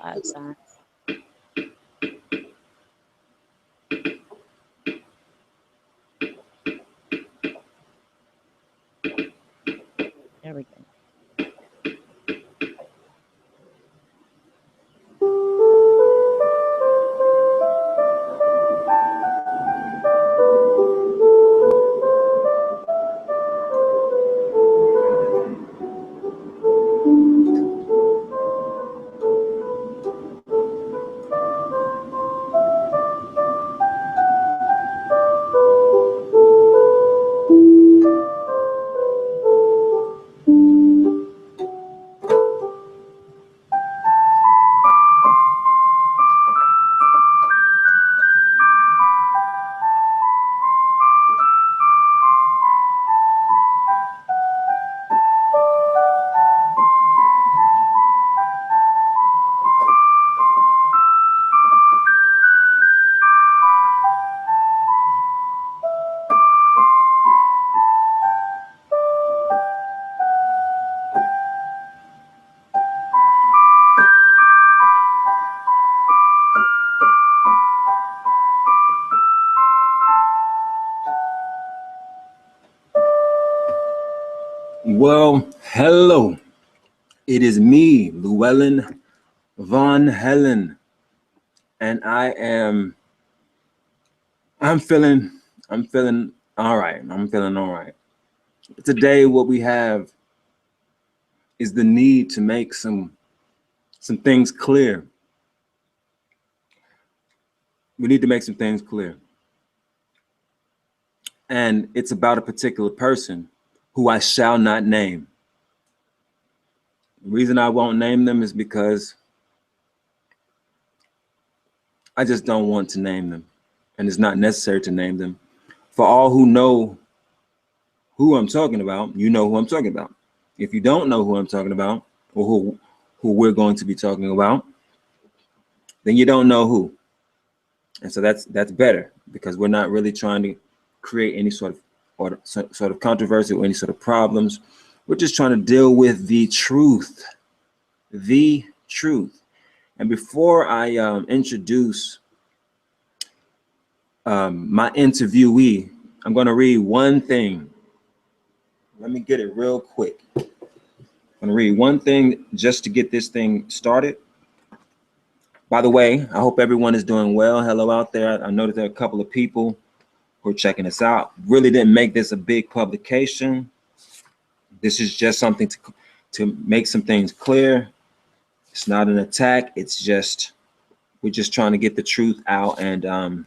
live sign. There we go. Well, hello. It is me, Llewellyn Von Helen, and I'm feeling all right. I'm feeling all right. Today, what we have is the need to make some things clear. We need to make some things clear. And it's about a particular person who I shall not name. The reason I won't name them is because I just don't want to name them, and it's not necessary to name them. For all who know who I'm talking about, you know who I'm talking about. If you don't know who I'm talking about, or who we're going to be talking about, then you don't know who. And so that's better, because we're not really trying to create any sort of controversy or any sort of problems. We're just trying to deal with the truth. The truth. And before I introduce my interviewee, I'm going to read one thing. Let me get it real quick. I'm going to read one thing just to get this thing started. By the way, I hope everyone is doing well. Hello out there. I know that there are a couple of people who are checking us out. Really didn't make this a big publication. This is just something to make some things clear. It's not an attack. It's just, we're just trying to get the truth out. And I'm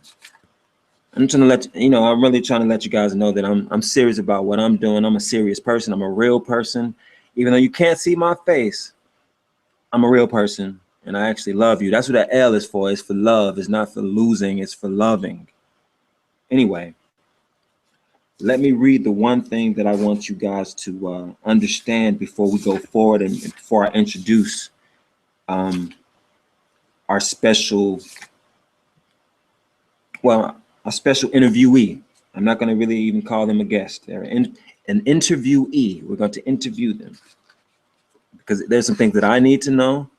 trying to let you know, I'm really trying to let you guys know that I'm serious about what I'm doing. I'm a serious person. I'm a real person. Even though you can't see my face, I'm a real person, and I actually love you. That's what that L is for. It's for love. It's not for losing. It's for loving. Anyway, let me read the one thing that I want you guys to understand before we go forward, and before I introduce our special interviewee. I'm not going to really even call them a guest. They're an interviewee. We're going to interview them because there's some things that I need to know.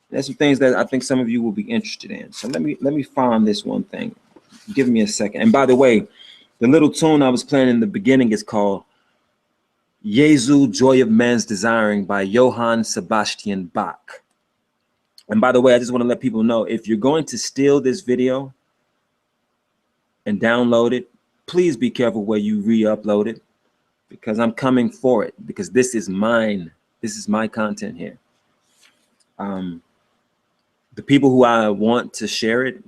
There's some things that I think some of you will be interested in. So let me find this one thing. Give me a second. And by the way, the little tune I was playing in the beginning is called Jesu, Joy of Man's Desiring by Johann Sebastian Bach. And by the way, I just want to let people know, if you're going to steal this video and download it, please be careful where you re-upload it, because I'm coming for it, because this is mine. This is my content here. The people who I want to share it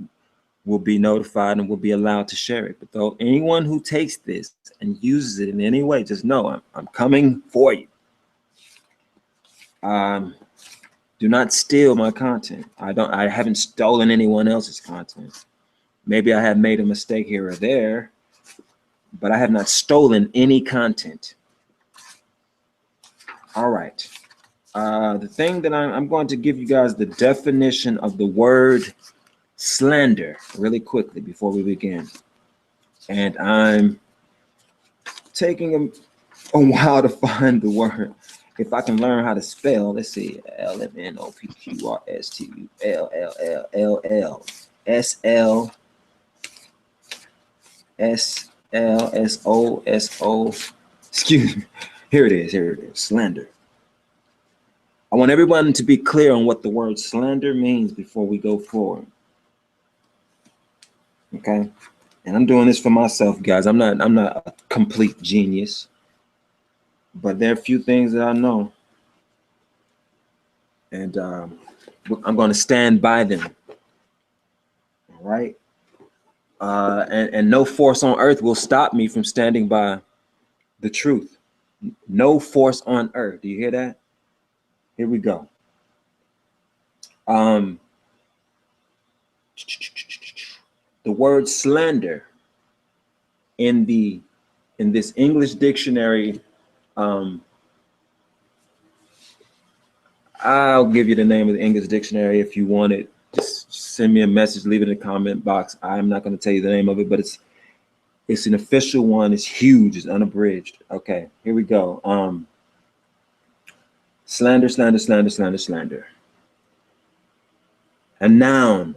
will be notified and will be allowed to share it. But though anyone who takes this and uses it in any way, just know I'm coming for you. Do not steal my content. I haven't stolen anyone else's content. Maybe I have made a mistake here or there, but I have not stolen any content. All right. The thing that I'm going to give you guys the definition of the word slander really quickly before we begin. And I'm taking a while to find the word. if I can learn how to spell, let's see, LMNOPQRSTULLSSLSOSO. Excuse me. Here it is. Here it is. Slander. I want everyone to be clear on what the word slander means before we go forward. Okay? And I'm doing this for myself, guys. I'm not a complete genius, but there are a few things that I know, and I'm going to stand by them. All right? And no force on earth will stop me from standing by the truth. No force on earth. Do you hear that? Here we go. The word slander in this English dictionary, I'll give you the name of the English dictionary if you want it. Just send me a message, leave it in the comment box. I'm not going to tell you the name of it, but it's an official one. It's huge. It's unabridged. Okay, here we go. Slander, slander, slander, slander, slander. A noun,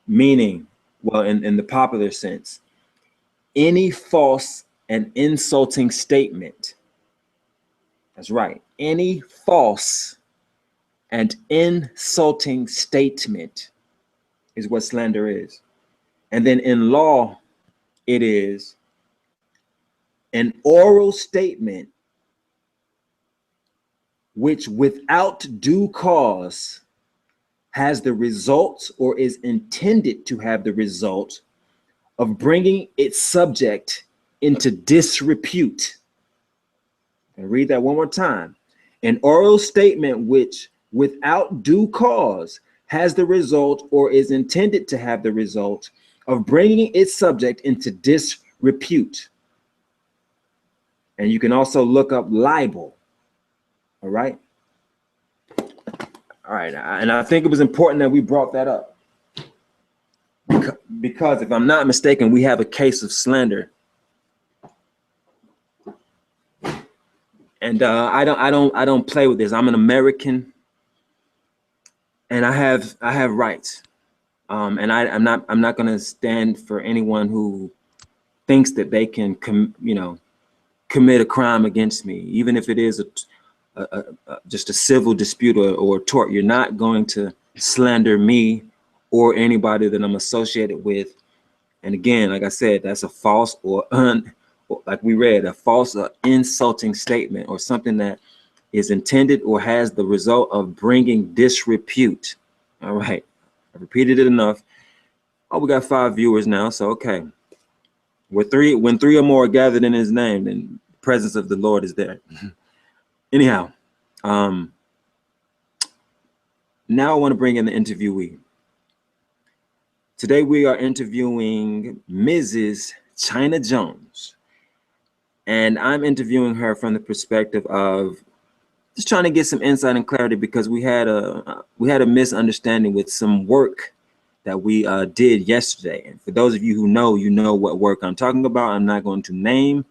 meaning, well, in the popular sense, any false and insulting statement. That's right. Any false and insulting statement is what slander is. And then in law, it is an oral statement which without due cause has the result or is intended to have the result of bringing its subject into disrepute. And read that one more time. An oral statement which without due cause has the result or is intended to have the result of bringing its subject into disrepute. And you can also look up libel. All right. All right. And I think it was important that we brought that up. Because if I'm not mistaken, we have a case of slander. And I don't play with this. I'm an American, and I have rights. And I'm not going to stand for anyone who thinks that they can commit a crime against me, even if it is just a civil dispute or a tort. You're not going to slander me or anybody that I'm associated with. And again, like I said, that's a false or like we read, a false or insulting statement or something that is intended or has the result of bringing disrepute. All right, I repeated it enough. Oh, we got 5 viewers now, so okay. When three or more are gathered in his name, then the presence of the Lord is there. Anyhow, now I want to bring in the interviewee. Today we are interviewing Mrs. China Jones. And I'm interviewing her from the perspective of just trying to get some insight and clarity, because we had a misunderstanding with some work that we did yesterday. And for those of you who know, you know what work I'm talking about. I'm not going to name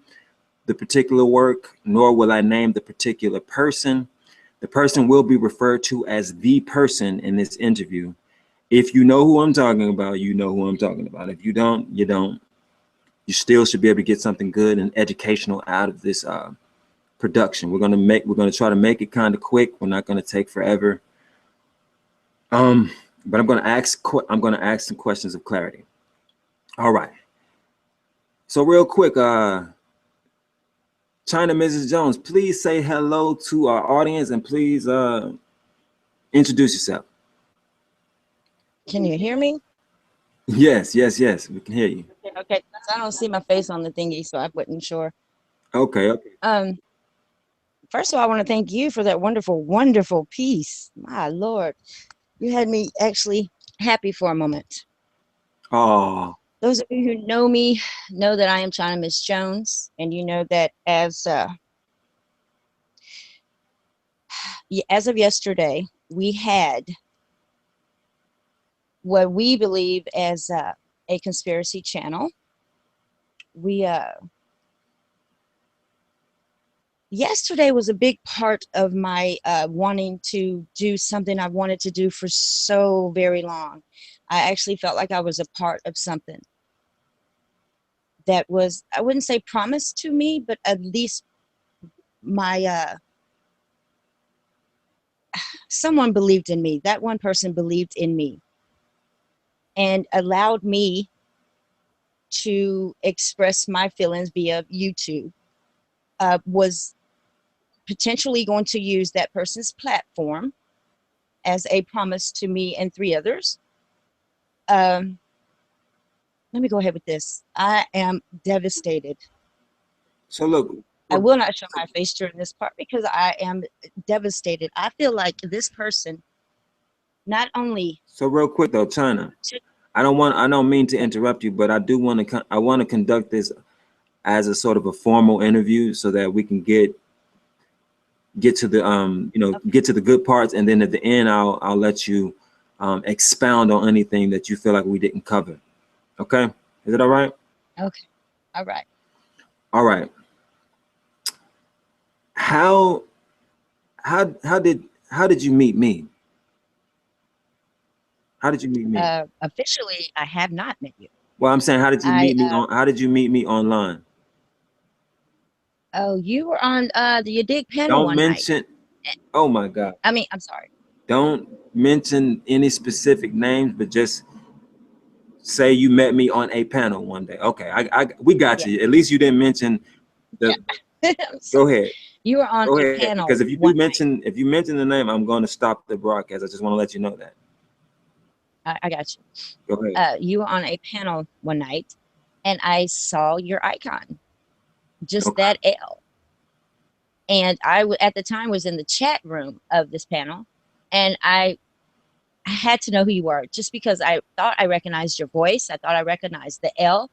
the particular work, nor will I name the particular person. The person will be referred to as the person in this interview. If you know who I'm talking about, you know who I'm talking about. If you don't, you don't. You still should be able to get something good and educational out of this production. We're gonna try to make it kind of quick. We're not gonna take forever. But I'm gonna ask some questions of clarity. All right. So real quick, China Mrs. Jones, please say hello to our audience and please introduce yourself. Can you hear me? Yes, we can hear you. Okay. I don't see my face on the thingy, so I wasn't sure. Okay. First of all, I want to thank you for that wonderful, wonderful piece. My Lord, you had me actually happy for a moment. Oh. Those of you who know me know that I am ChinaMrs Jones, and you know that as of yesterday, we had what we believe as a conspiracy channel. We yesterday was a big part of my wanting to do something I wanted to do for so very long. I actually felt like I was a part of something that was, I wouldn't say promised to me, but at least my someone believed in me. That one person believed in me and allowed me to express my feelings via YouTube. Was potentially going to use that person's platform as a promise to me and three others. Um, Let me go ahead with this. I am devastated. So look, I will not show my face during this part because I am devastated. I feel like this person not only so real quick though, China. took, I don't mean to interrupt you, but I do want to. I want to conduct this as a sort of a formal interview so that we can get to the get to the good parts, and then at the end I'll let you expound on anything that you feel like we didn't cover. Okay, is it all right? okay, all right. All right. How how did you meet me? How did you meet me? Officially, I have not met you. Well, I'm saying, how did you I meet me on? How did you meet me online? Oh, you were on the Dig panel Don't one night. mention. Oh my God. I mean, I'm sorry. Don't mention any specific names, but just say you met me on a panel one day. Okay, we got Yeah, you. At least you didn't mention yeah. the. I'm sorry. Go ahead. You were on Go a ahead. Because panel one night. if you mention the name, I'm going to stop the broadcast. I just want to let you know that. I got you. Go ahead. You were on a panel one night, and I saw your icon, just Okay. that L. And at the time was in the chat room of this panel, and I had to know who you were just because I thought I recognized your voice. I thought I recognized the L,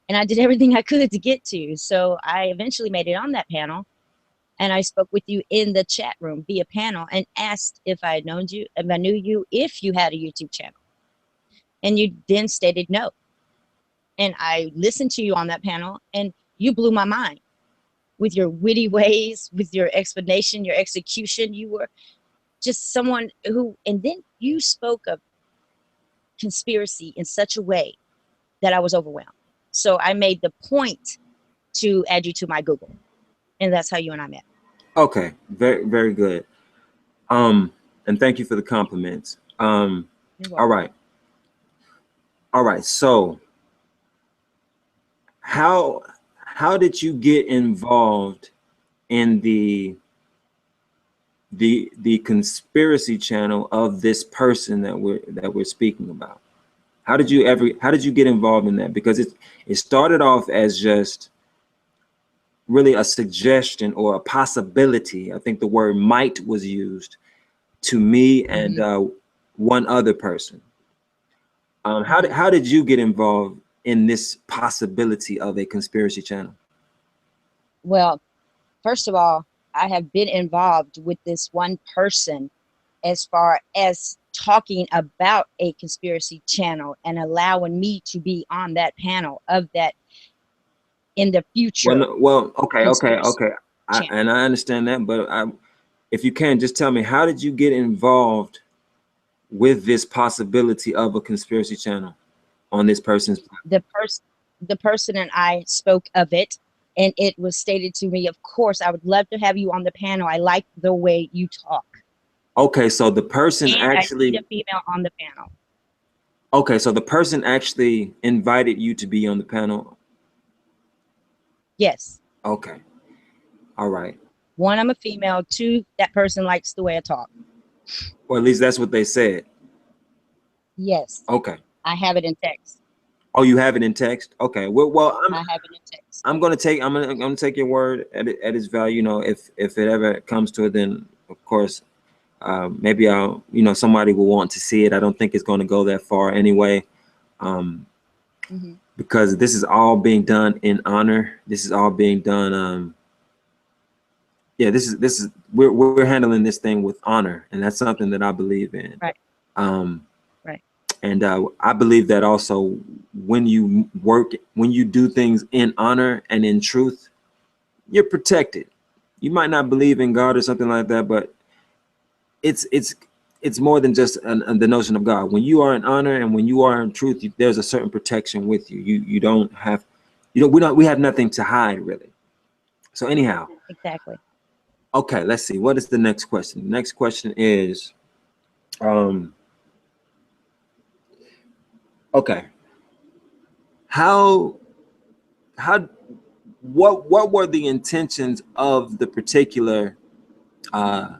and I did everything I could to get to you. So I eventually made it on that panel, and I spoke with you in the chat room via panel and asked if I had known you, if I knew you, if you had a YouTube channel. And you then stated no. And I listened to you on that panel, and you blew my mind with your witty ways, with your explanation, your execution. You were just someone who, and then you spoke of conspiracy in such a way that I was overwhelmed. So I made the point to add you to my Google, and that's how you and I met. Okay. Very very good. Um, and thank you for the compliments. You're All welcome. right. All right. So how how did you get involved in the conspiracy channel of this person that we're speaking about? How did you get involved in that? Because it started off as just really a suggestion or a possibility. I think the word might was used to me and Mm-hmm. one other person. Mm-hmm. How did you get involved in this possibility of a conspiracy channel? Well, first of all, I have been involved with this one person as far as talking about a conspiracy channel and allowing me to be on that panel of that in the Well, future no, well, conspiracy okay. channel. And I understand that, but if you can, just tell me, how did you get involved with this possibility of a conspiracy channel on this person's platform? The person and I spoke of it, and it was stated to me, of course, I would love to have you on the panel. I like the way you talk. Okay, so the person And I need a actually female on the panel. okay, so the person actually invited you to be on the panel. Yes. Okay. All right. One, I'm a female. Two, that person likes the way I talk. Or at least that's what they said. Yes. Okay. I have it in text. Oh, you have it in text? Okay. Well, I have it in text. I'm gonna take your word at its value. You know, if it ever comes to it, then of course, maybe I'll, somebody will want to see it. I don't think it's going to go that far anyway, Mm-hmm. because this is all being done in honor. This is all being done. Yeah, this is we're handling this thing with honor, and that's something that I believe in. Right. Um, Right. and I believe that also when you do things in honor and in truth, you're protected. you might not believe in God or something like that, but it's it's more than just the notion of God. When you are in honor and when you are in truth, there's a certain protection with you. You don't have, we have nothing to hide really. So anyhow, Exactly. okay, let's see. What is the next question? The next question is, um, okay, how how what were the intentions of the particular uh,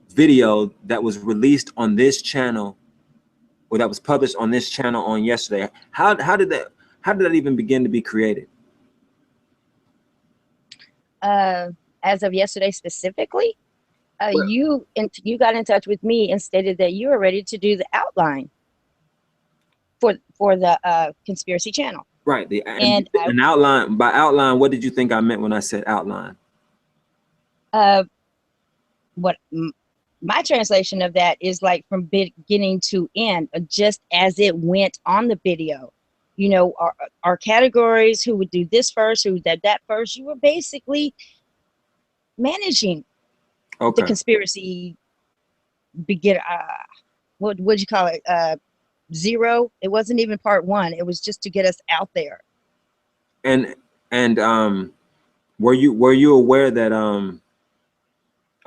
video that was released on this channel, or that was published on this channel on yesterday? How did that even begin to be created? Uh, as of yesterday specifically, Well, you got in touch with me and stated that you were ready to do the outline for the conspiracy channel, right. and I An outline. By outline, what did you think I meant when I said outline? uh what my translation of that is like from beginning to end, just as it went on the video. You know, our categories, who would do this first, who did that first. You were basically managing the Okay. conspiracy begin. What would you call it? Zero. It wasn't even part one. It was just to get us out there. And were you aware that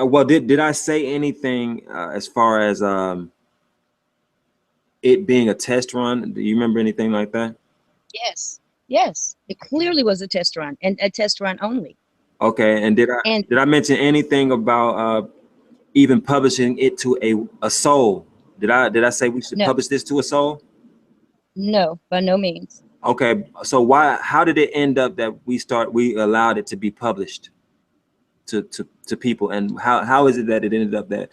well, did I say anything as far as it being a test run? Do you remember anything like that? Yes, yes. It clearly was a test run, and a test run only. Okay. And And did I mention anything about even publishing it to a soul? Did I say we should no, publish this to a soul? no, by no means. Okay. So how did it end up that we allowed it to be published to people, and how is it that it ended up that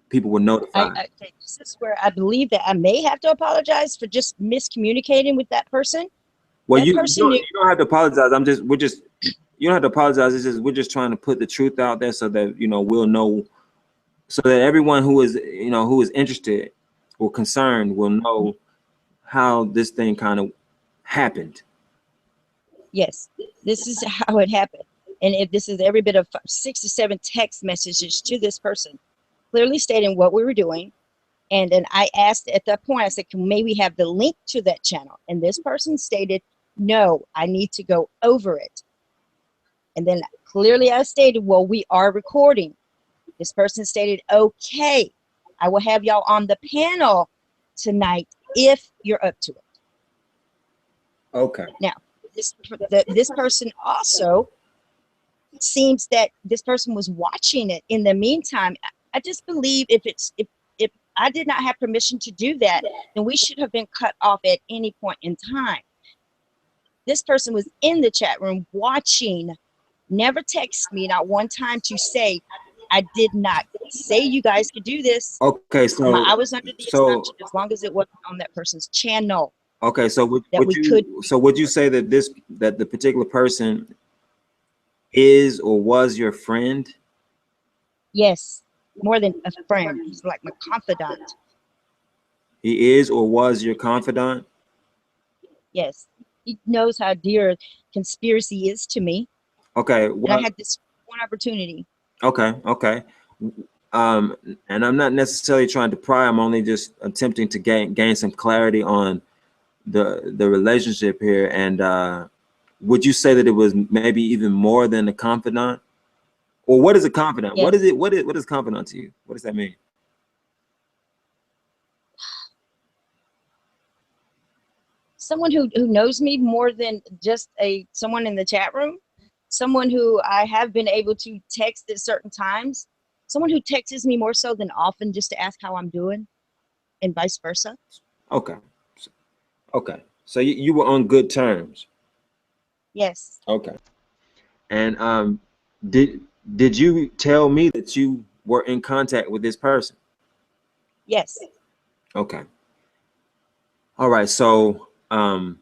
people were notified? This is where I believe that I may have to apologize for just miscommunicating with that person. Well, That you person don't knew. you don't have to apologize. We're just you don't have to apologize. It's just we're just trying to put the truth out there so that we'll know, so that everyone who is interested or concerned will know how this thing kind of happened. Yes, this is how it happened. And if this is every bit of 6 to 7 text messages to this person, clearly stating what we were doing. And then I asked at that point, I said, can may we have the link to that channel? And this person stated, no, I need to go over it. And then clearly I stated, well, we are recording. This person stated, okay, I will have y'all on the panel tonight if you're up to it. Okay. Now, this person also seems that this person was watching it in the meantime. I just believe if I did not have permission to do that, then we should have been cut off at any point in time. This person was in the chat room watching, never texted me not one time to say, I did not say you guys could do this. Okay. I was under the assumption, as long as it wasn't on that person's channel, Okay. So that we could. would you say that the particular person is or was your friend? Yes, more than a friend. He's like my confidant. He is or was your confidant? Yes, he knows how dear conspiracy is to me, Okay. and I Well, had this one opportunity. okay. Okay. And I'm not necessarily trying to pry. I'm only just attempting to gain some clarity on the relationship here. And would you say that it was maybe even more than a confidant? Or what is a confidant? What is Yes, it? What is confidant to you? What does that mean? someone who knows me more than just someone in the chat room, someone who I have been able to text at certain times, someone who texts me more so than often just to ask how I'm doing, and vice versa. Okay. Okay. So you were on good terms. Yes, Okay. And did did you tell me that you were in contact with this person? yes, Okay. All right. So and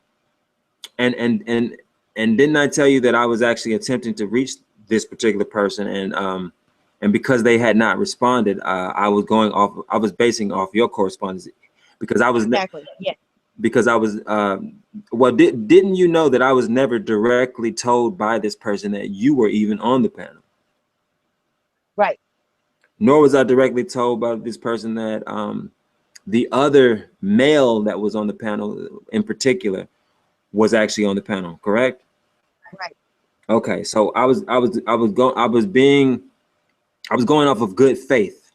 and and and didn't I tell you that I was actually attempting to reach this particular person, and because they had not responded, I was basing off your correspondence because I was exactly. Yeah. because I was well, didn't you know that I was never directly told by this person that you were even on the panel? Right. Nor was I directly told by this person that the other male that was on the panel in particular was actually on the panel, correct? Right. Okay, so I was going off of good faith.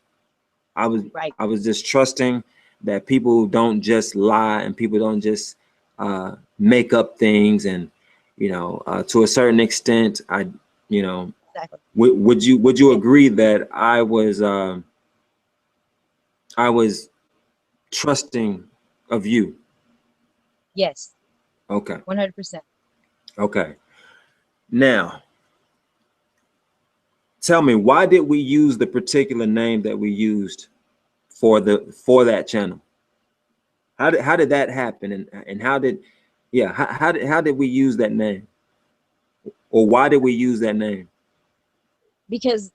I was Right. I was just trusting that people don't just lie and people don't just make up things, and to a certain extent, you know, Exactly. would you Yeah. agree that I was trusting of you? Yes. Okay, 100%. okay. Now, tell me, why did we use the particular name that we used for that channel? How did that happen, and how did yeah how did we use that name, or why did we use that name? Because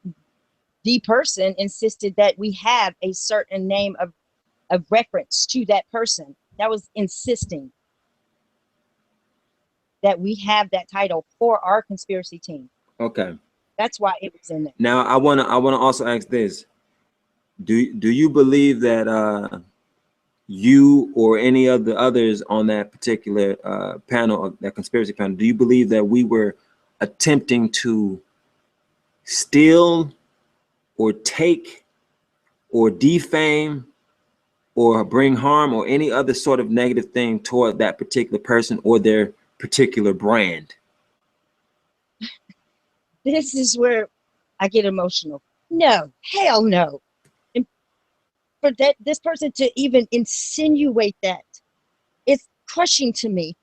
the person insisted that we have a certain name of reference to that person. That was insisting that we have that title for our conspiracy team. Okay. That's why it was in there. Now I wanna also ask this: Do you believe that you or any of the others on that particular panel, that conspiracy panel, do you believe that we were attempting to steal or take or defame or bring harm or any other sort of negative thing toward that particular person or their particular brand? This is where I get emotional. No, hell no. And for that this person to even insinuate that, it's crushing to me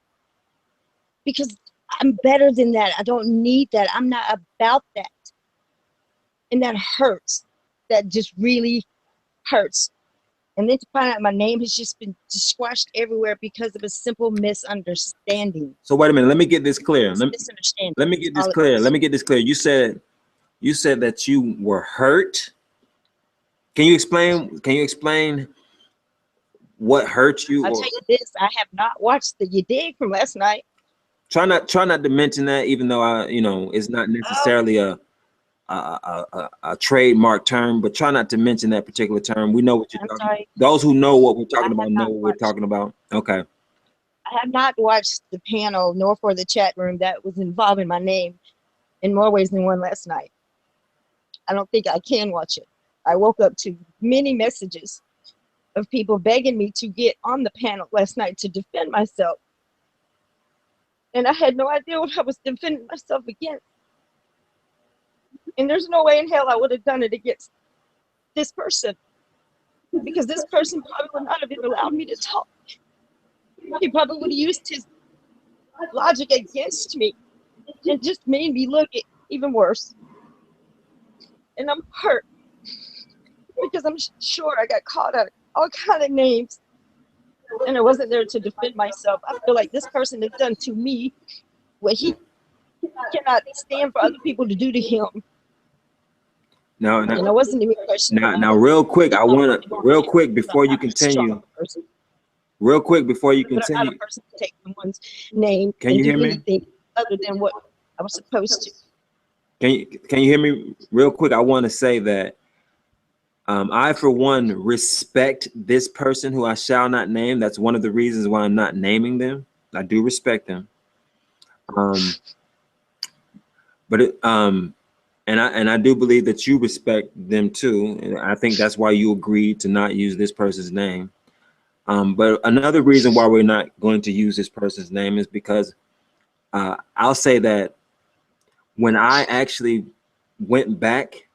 because I'm better than that. I don't need that. I'm not about that. And that hurts. That just really hurts. And then to find out my name has just been squashed everywhere because of a simple misunderstanding. So wait a minute, let me get this clear. It's a misunderstanding. Let me That's get this all it clear. was. Let me get this clear. You said that you were hurt. Can you explain what hurt you, I'll or tell you this, I have not watched the You Dig from last night. try not to mention that, even though it's not Oh, necessarily a trademark term, but try not to mention that particular term. We know what you're I'm talking about. sorry. Those who know what we're I talking have about know not what we're watched. talking about. Okay. I have not watched the panel nor for the chat room that was involving my name in more ways than one last night. I don't think I can watch it. I woke up to many messages of people begging me to get on the panel last night to defend myself. And I had no idea what I was defending myself against. And there's no way in hell I would have done it against this person because this person probably would not have even allowed me to talk. He probably would have used his logic against me and just made me look even worse. And I'm hurt because I'm sure I got called out all kind of names and I wasn't there to defend myself. I feel like this person has done to me what he cannot stand for other people to do to him. Now, And now, I wasn't even questioning now, real quick, I want to, real quick because I'm before you not a strong continue, person. real quick before you But I'm not a continue, person to take someone's name can and you do hear me? anything other than what I was supposed to. Can you hear me real quick? I want to say that I, for one, respect this person who I shall not name. That's one of the reasons why I'm not naming them. I do respect them. Um, but and I do believe that you respect them too. And I think that's why you agreed to not use this person's name. But another reason why we're not going to use this person's name is because I'll say that when I actually went back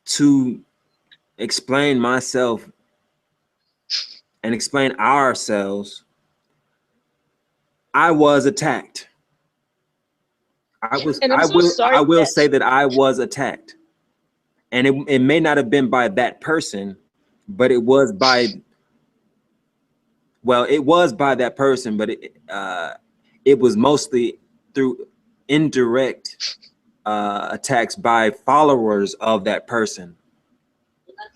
to explain myself and explain ourselves, I was attacked. And I'm I so will sorry for that. say that I was attacked. And it may not have been by that person, but it was by, well, it was by that person, but it was mostly through indirect attacks by followers of that person.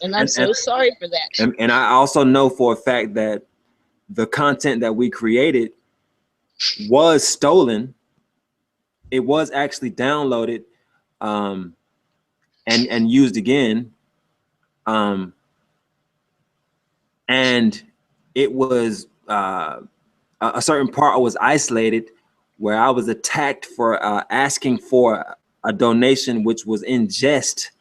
And I'm And, and so sorry for that. and I also know for a fact that the content that we created was stolen. It was actually downloaded, um, and used again. Um, and it was a certain part was isolated where I was attacked for asking for a donation, which was in jest.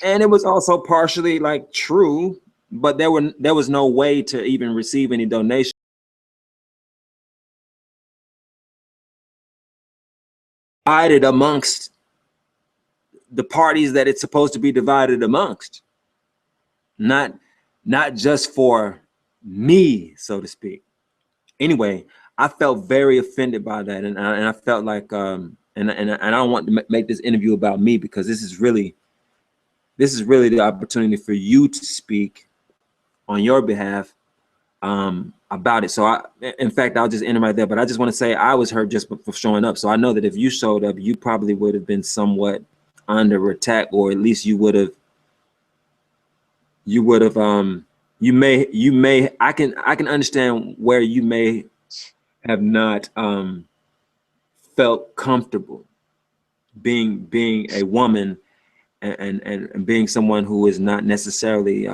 And it was also partially like true, but there was no way to even receive any donation. Divided amongst the parties that it's supposed to be divided amongst, not just for me, so to speak. Anyway, I felt very offended by that, and I felt like and I don't want to make this interview about me, because this is really the opportunity for you to speak on your behalf about it. So in fact, I'll just end it right there. But I just want to say I was hurt just for showing up. So I know that if you showed up, you probably would have been somewhat under attack, or at least you may I can understand where you may have not felt comfortable being a woman, and being someone who is not necessarily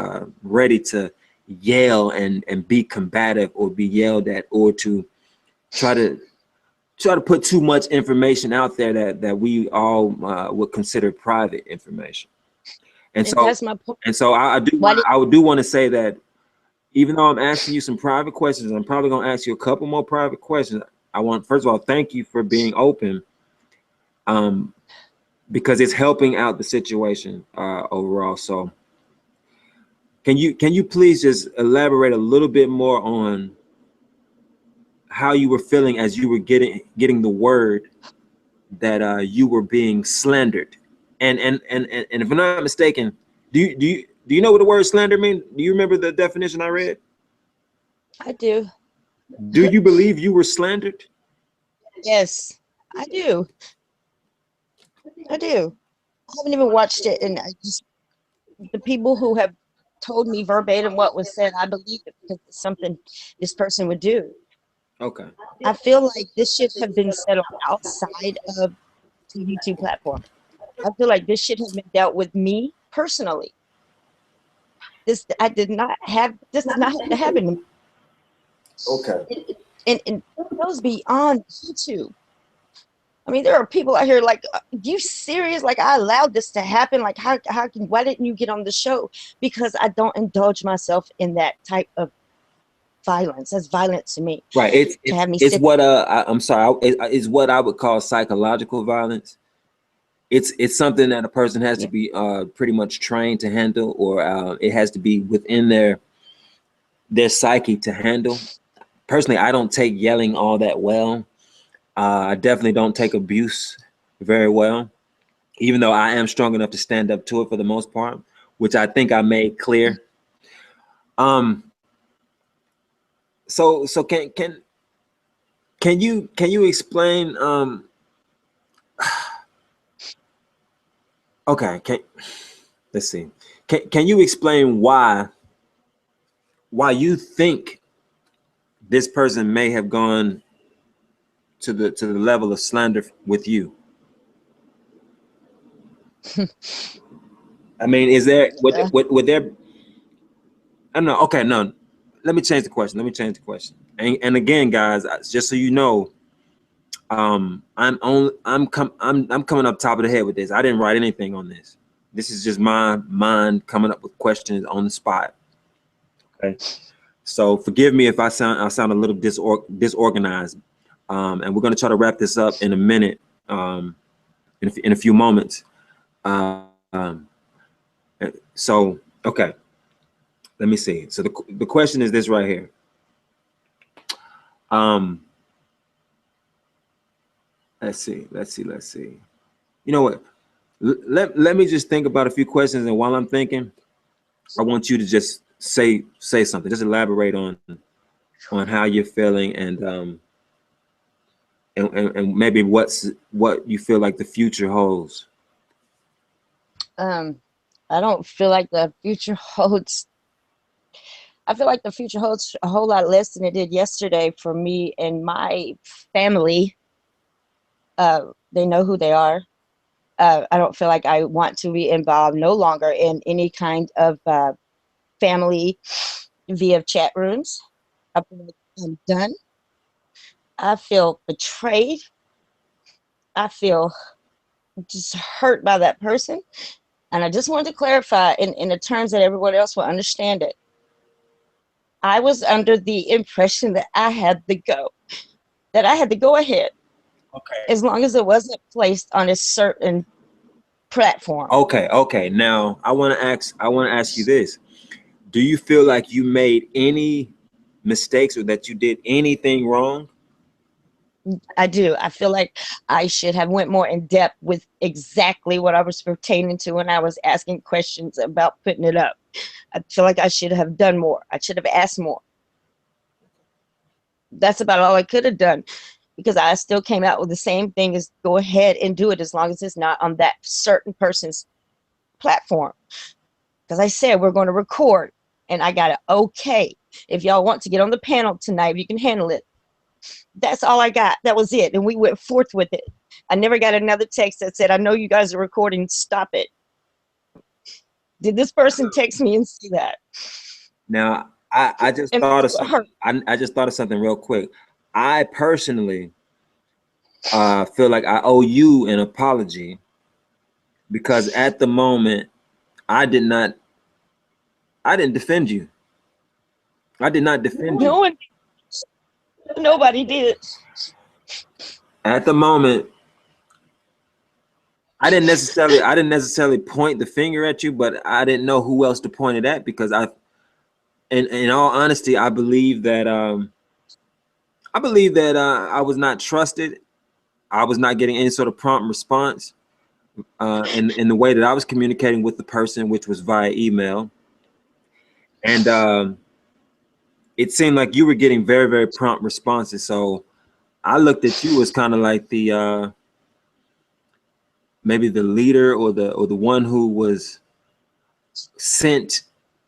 ready to yell and be combative, or be yelled at, or to try to put too much information out there that we all would consider private information. And And so that's my point. I Why did do want to say that even though I'm asking you some private questions, I'm probably going to ask you a couple more private questions. I want, first of all, thank you for being open, because it's helping out the situation overall. So can you please just elaborate a little bit more on how you were feeling as you were getting the word that you were being slandered? And if I'm not mistaken, do you know what the word slander means? Do you remember the definition I read? I do? Do you believe you were slandered? Yes, I do. I do. I haven't even watched it, and I just the people who have told me verbatim what was said, I believe it because it's something this person would do. Okay. I feel like this should have been settled outside of the YouTube platform. I feel like this should have been dealt with me personally. This I did not have. This did not have to happen to me. Okay. And it goes beyond YouTube. I mean, there are people out here like, you serious? Like, I allowed this to happen? Like, why didn't you get on the show? Because I don't indulge myself in that type of violence. That's violent to me. Right. To have me It's sit. what I'm sorry. It's what I would call psychological violence. It's something that a person has to be pretty much trained to handle, or it has to be within their psyche to handle. Personally, I don't take yelling all that well. I definitely don't take abuse very well, even though I am strong enough to stand up to it for the most part, which I think I made clear. So can you explain? Okay, let's see. Can you explain why you think this person may have gone to the level of slander with you? I mean, is there would there? I don't know. Okay, no. Let me change the question. And again, guys, just so you know, I'm coming up top of the head with this. I didn't write anything on this. This is just my mind coming up with questions on the spot. Okay. So forgive me if I sound a little disorganized. And we're going to try to wrap this up in a minute, in a few moments. So, okay, let me see. So the question is this right here. Let's see. You know what? Let me just think about a few questions, and while I'm thinking, I want you to just say something. Just elaborate on how you're feeling, and maybe what you feel like the future holds. I don't feel like the future holds. I feel like the future holds a whole lot less than it did yesterday for me and my family. They know who they are. I don't feel like I want to be involved no longer in any kind of family via chat rooms. I feel like I'm done. I feel betrayed. I feel just hurt by that person. And I just wanted to clarify in the terms that everyone else will understand it. I was under the impression that that I had to go ahead Okay. as long as it wasn't placed on a certain platform. Okay. Okay. Now I want to ask you this. Do you feel like you made any mistakes or that you did anything wrong? I do. I feel like I should have went more in depth with exactly what I was pertaining to when I was asking questions about putting it up. I feel like I should have done more. I should have asked more. That's about all I could have done because I still came out with the same thing as go ahead and do it as long as it's not on that certain person's platform. Because I said we're going to record and I got it okay. If y'all want to get on the panel tonight, you can handle it. That's all I got. That was it. And we went forth with it. I never got another text that said, I know you guys are recording. Stop it. Did this person text me and say that? Now, I just And thought of that's what something. hurt. I just thought of something real quick. I personally feel like I owe you an apology because at the moment I did not. I didn't defend you. I did not defend you. No one, nobody did. At the moment, I didn't necessarily point the finger at you, but I didn't know who else to point it at because in all honesty, I believe that I was not trusted. I was not getting any sort of prompt response in the way that I was communicating with the person, which was via email. And it seemed like you were getting very, very prompt responses. So I looked at you as kind of like the maybe the leader or the one who was sent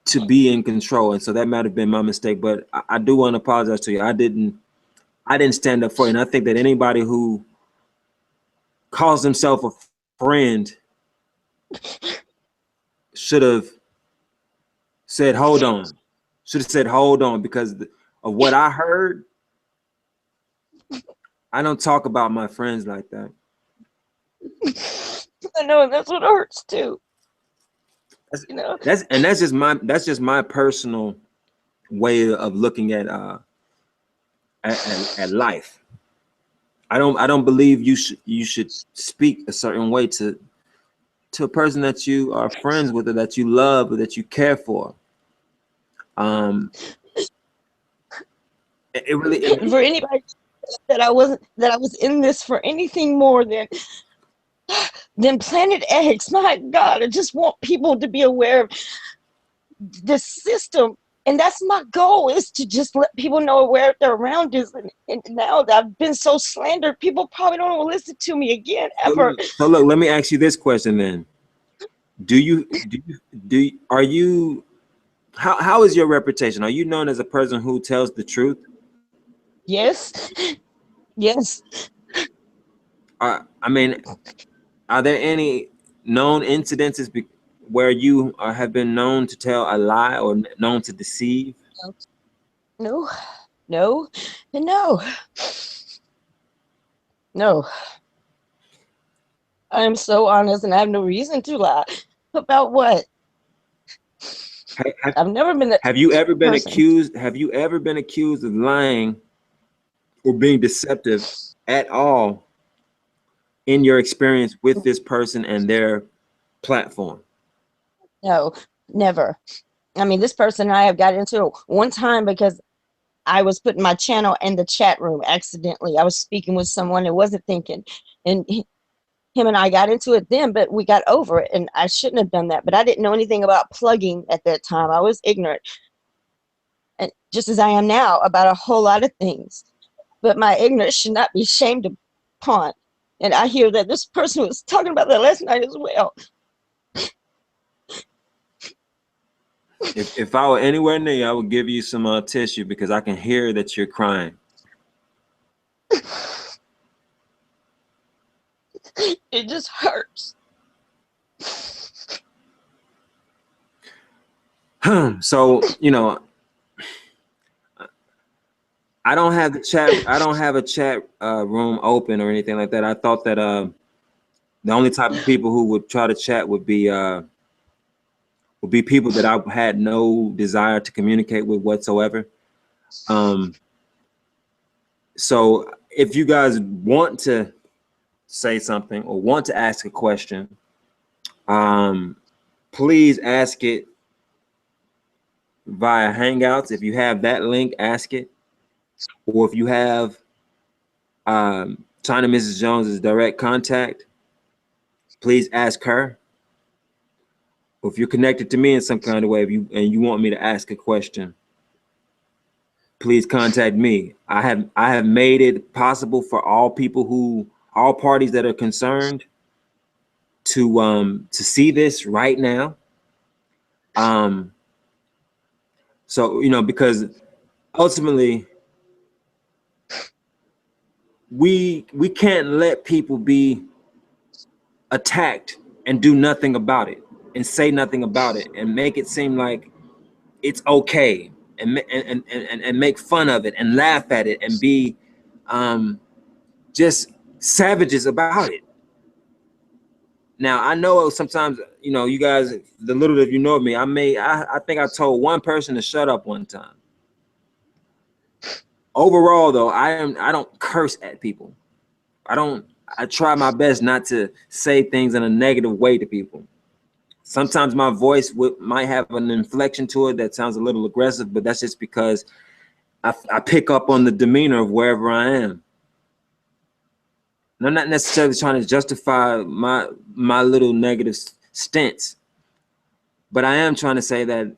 to be in control. And so that might have been my mistake. But I do want to apologize to you. I didn't stand up for you. And I think that anybody who calls himself a friend should have said, hold on. Should have said, hold on, because of what I heard. I don't talk about my friends like that. I know, and that's what hurts too. That's You know, that's just my personal way of looking at life. I don't believe you should speak a certain way to a person that you are friends with or that you love or that you care for. Um, it really and for anybody that I was in this for anything more than Planet X. My God, I just want people to be aware of this system. And that's my goal, is to just let people know where they're around is. And now that I've been so slandered, people probably don't want to listen to me again ever. so look, let me ask you this question then. Are you how is your reputation? Are you known as a person who tells the truth? Yes, yes. I mean, are there any known incidences where you have been known to tell a lie or known to deceive? No, no, and no, no. I'm so honest and I have no reason to lie. About what? Have, I've never been that have you ever been person. accused? Have you ever been accused of lying or being deceptive at all in your experience with this person and their platform? No, never. I mean, this person and I have got into it one time because I was putting my channel in the chat room accidentally. I was speaking with someone and wasn't thinking. And him and I got into it then, but we got over it. And I shouldn't have done that. But I didn't know anything about plugging at that time. I was ignorant, and just as I am now about a whole lot of things. But my ignorance should not be shamed upon. And I hear that this person was talking about that last night as well. If I were anywhere near you, I would give you some tissue because I can hear that you're crying. It just hurts. So, you know, I don't have the chat. I don't have a chat room open or anything like that. I thought that the only type of people who would try to chat would be people that I had no desire to communicate with whatsoever. So if you guys want to say something or want to ask a question, please ask it via Hangouts. If you have that link, ask it. Or if you have China Mrs. Jones's direct contact, please ask her. Or if you're connected to me in some kind of way, and you want me to ask a question, please contact me. I have made it possible for all parties that are concerned to see this right now. So, you know, because ultimately we can't let people be attacked and do nothing about it and say nothing about it and make it seem like it's okay and make fun of it and laugh at it and be just savages about it. Now, I know sometimes, you know, you guys, the little that you know of me, I think I told one person to shut up one time. Overall, though, I don't curse at people. I try my best not to say things in a negative way to people. Sometimes my voice might have an inflection to it that sounds a little aggressive, but that's just because I pick up on the demeanor of wherever I am. And I'm not necessarily trying to justify my little negative stints, but I am trying to say that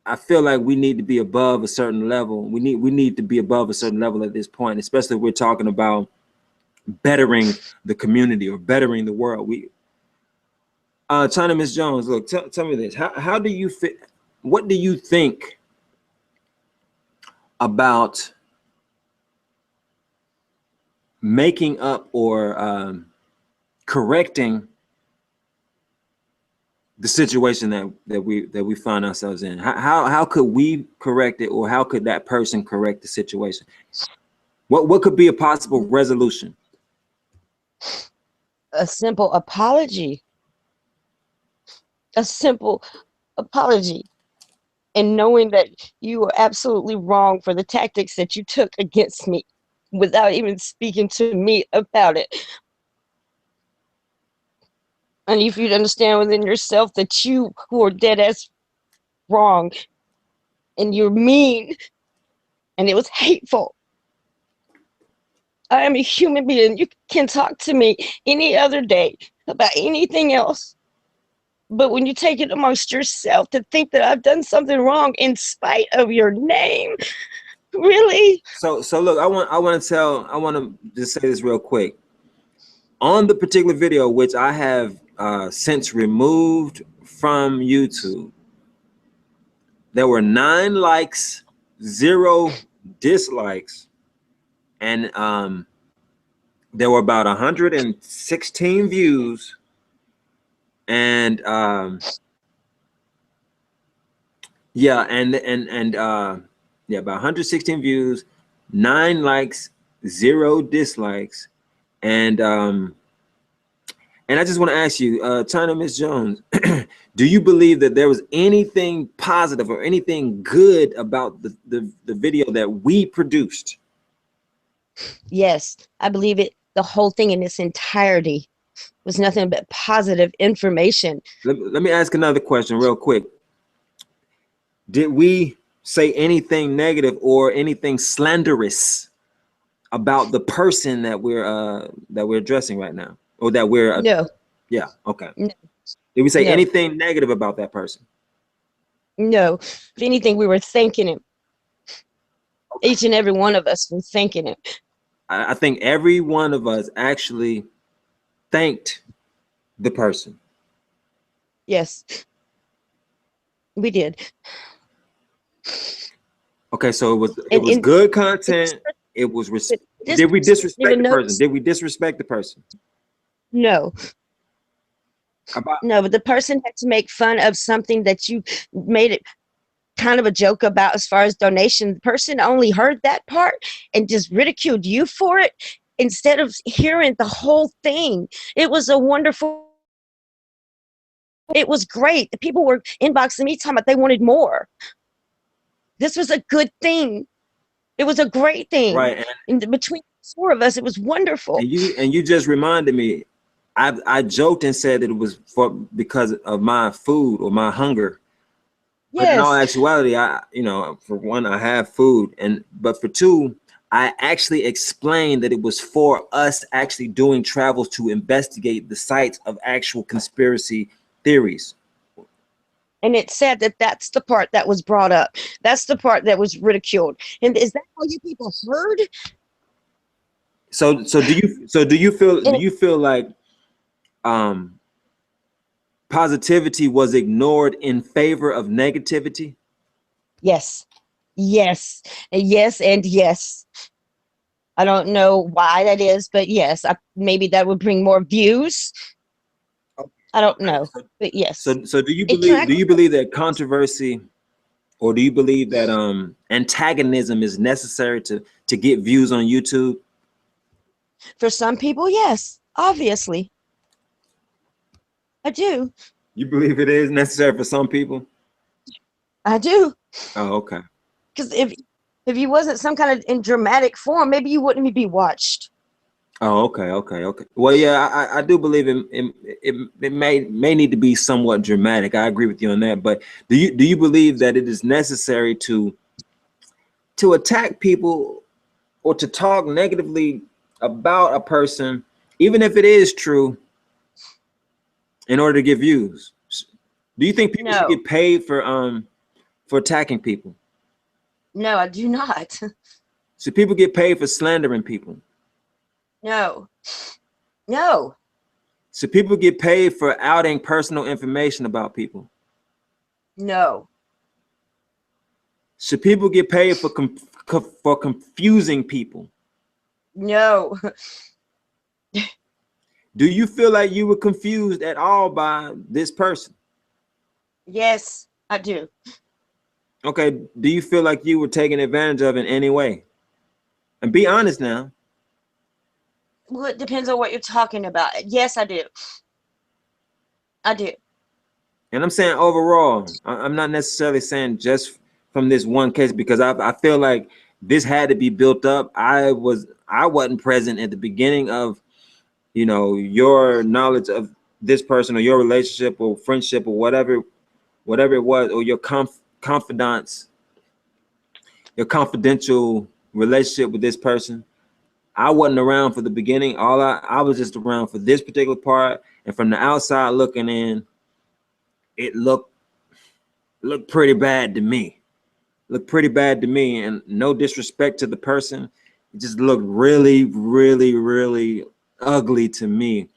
I feel like we need to be above a certain level. We need to be above a certain level at this point, especially if we're talking about bettering the community or bettering the world. China Miss Jones, look, tell me this. How do you fit? What do you think about making up or correcting the situation that we find ourselves in? How could we correct it, or how could that person correct the situation? What could be a possible resolution? A simple apology. A simple apology. And knowing that you were absolutely wrong for the tactics that you took against me without even speaking to me about it. And if you'd understand within yourself that you were dead ass wrong and you're mean and it was hateful. I am a human being. You can talk to me any other day about anything else. But when you take it amongst yourself to think that I've done something wrong in spite of your name, really? So look, I want to just say this real quick. On the particular video, which I have since removed from YouTube, there were 9 likes, 0 dislikes, and there were about 116 views, and yeah, about 116 views, 9 likes, 0 dislikes, and I just want to ask you, China Miss Jones, do you believe that there was anything positive or anything good about the video that we produced? Yes, I believe it. The whole thing in its entirety was nothing but positive information. Let me ask another question real quick. Did we say anything negative or anything slanderous about the person that we're addressing right now, or that we're No. Yeah, okay. No. Did we say No. anything negative about that person? No. If anything, we were thanking him. Okay. Each and every one of us were thanking him. I think every one of us actually thanked the person. Yes, we did. Okay, so it was good content. It was did we disrespect the person? Did we disrespect the person? No. About No, but the person had to make fun of something that you made it kind of a joke about as far as donation. The person only heard that part and just ridiculed you for it instead of hearing the whole thing. It was a wonderful, it was great. The people were inboxing me talking about they wanted more. This was a good thing. It was a great thing. right, And between the four of us, it was wonderful. and you just reminded me. I joked and said that it was for because of my food or my hunger. But in all Yes. actuality, for one, I have food, but for two, I actually explained that it was for us actually doing travels to investigate the sites of actual conspiracy theories. And it said that that's the part that was brought up. That's the part that was ridiculed. And is that all you people heard? So do And you feel like um positivity was ignored in favor of negativity? yes, yes, yes, and yes. I don't know why that is, but yes, maybe that would bring more views. I don't Okay. know, but yes, So do you it can actually, believe that controversy, or do you believe that antagonism is necessary to get views on YouTube? for some people, yes, obviously, I do, You believe it is necessary for some people? I do, Oh, okay. because if you wasn't some kind of in dramatic form, maybe you wouldn't be watched. Oh, okay. Well, yeah, I do believe it may need to be somewhat dramatic. I agree with you on that. But do you believe that it is necessary to attack people or to talk negatively about a person, even if it is true, in order to get views? Do you think people should No, get paid for attacking people? no, I do not. Should people get paid for slandering people? No, no, Should people get paid for outing personal information about people? no, Should people get paid for for confusing people? no. Do you feel like you were confused at all by this person? Yes, I do. Okay, do you feel like you were taken advantage of in any way? And be honest now. Well, it depends on what you're talking about. Yes, I do. I do. And I'm saying overall, I'm not necessarily saying just from this one case, because I feel like this had to be built up. I wasn't present at the beginning of your knowledge of this person or your relationship or friendship or whatever it was, or your confidants, your confidential relationship with this person. I wasn't around for the beginning. I was just around for this particular part, and from the outside looking in, it looked pretty bad to me. Looked pretty bad to me, and no disrespect to the person, it just looked really, really, really ugly to me.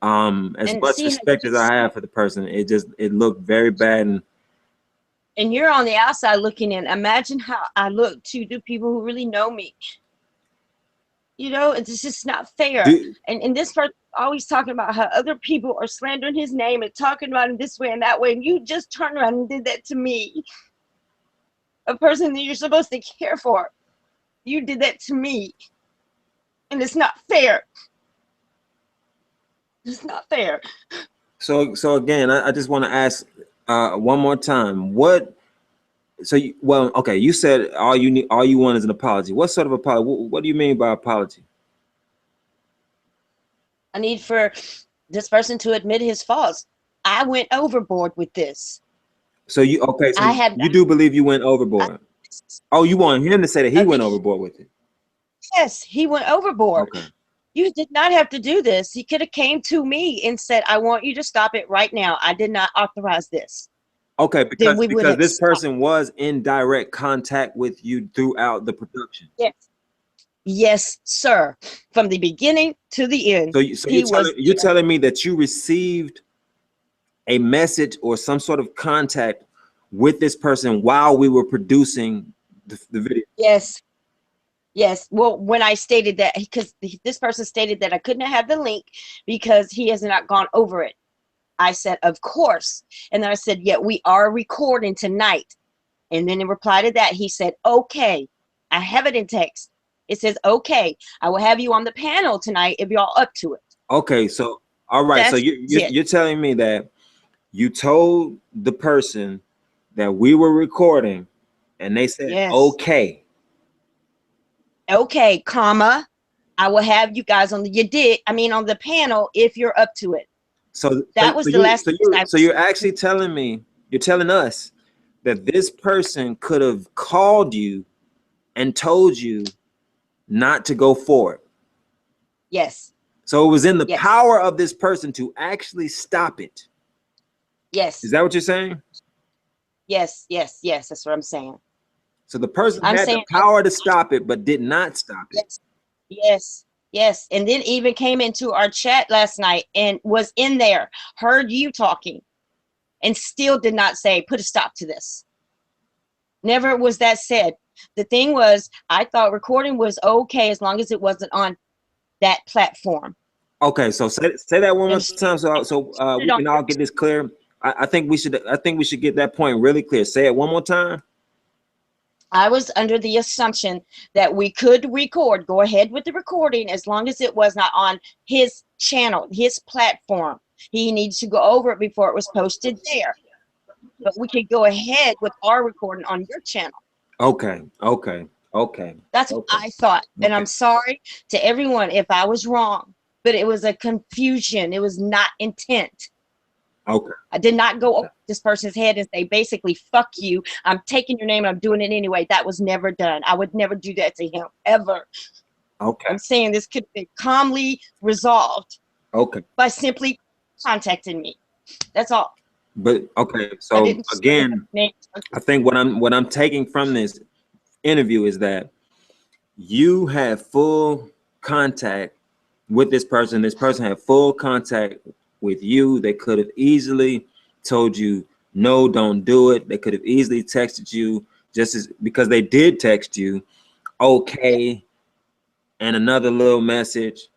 As And much see how respect as I have for the person, it looked very bad. and you're on the outside looking in. Imagine how I look to the people who really know me. It's just not fair. Do And this person always talking about how other people are slandering his name and talking about him this way and that way. And you just turned around and did that to me, a person that you're supposed to care for. You did that to me. And it's not fair. It's not fair. so again, I just want to ask one more time. Okay, you said all you want is an apology. What sort of apology? What do you mean by apology? I need for this person to admit his faults. I went overboard with this. So so I had you do believe you went I, overboard? Oh, you want him to say that he okay. went overboard with it? Yes, he went overboard. Okay. You did not have to do this. He could have came to me and said, I want you to stop it right now. I did not authorize this. Okay, Then we would because have this stopped. person was in direct contact with you throughout the production. Yes. Yes, sir. From the beginning to the end. So He was you're there. telling me that you received a message or some sort of contact with this person while we were producing the video. Yes. Yes. Well, when I stated that, because this person stated that I couldn't have the link because he has not gone over it. I said, of course. And then I said, yeah, we are recording tonight. And then in reply to that, he said, okay. I have it in text. It says, okay, I will have you on the panel tonight if y'all up to it. Okay, so all right, so That's it. you're telling me that you told the person that we were recording, and they said Yes. okay. Okay, comma, I will have you guys on the panel if you're up to it. So That was the last. so you're actually telling me, you're telling us that this person could have called you and told you not to go forward. Yes. So it was in the Yes. power of this person to actually stop it. Yes. Is that what you're saying? Yes. Yes. Yes. That's what I'm saying. So the person I'm had saying the power to stop it, but did not stop it. yes. Yes. Yes. And then even came into our chat last night and was in there, heard you talking, and still did not say, put a stop to this. Never was that said. The thing was, I thought recording was okay as long as it wasn't on that platform. Okay, so say that one more time, so we can all get this clear. I think we should get that point really clear. Say it one more time. I was under the assumption that we could record, go ahead with the recording as long as it was not on his channel, his platform. He needs to go over it before it was posted there. But we could go ahead with our recording on your channel. Okay. That's what I thought. And I'm sorry to everyone if I was wrong, but it was a confusion. It was not intent. Okay. I did not go over this person's head and say, basically, fuck you. I'm taking your name and I'm doing it anyway. That was never done. I would never do that to him, ever. Okay. I'm saying this could be calmly resolved. Okay. By simply contacting me. That's all. But okay, so again, I think what I'm taking from this interview is that you had full contact with this person. This person had full contact with you. They could have easily told you, no, don't do it. They could have easily texted you just as, because they did text you, okay, and another little message.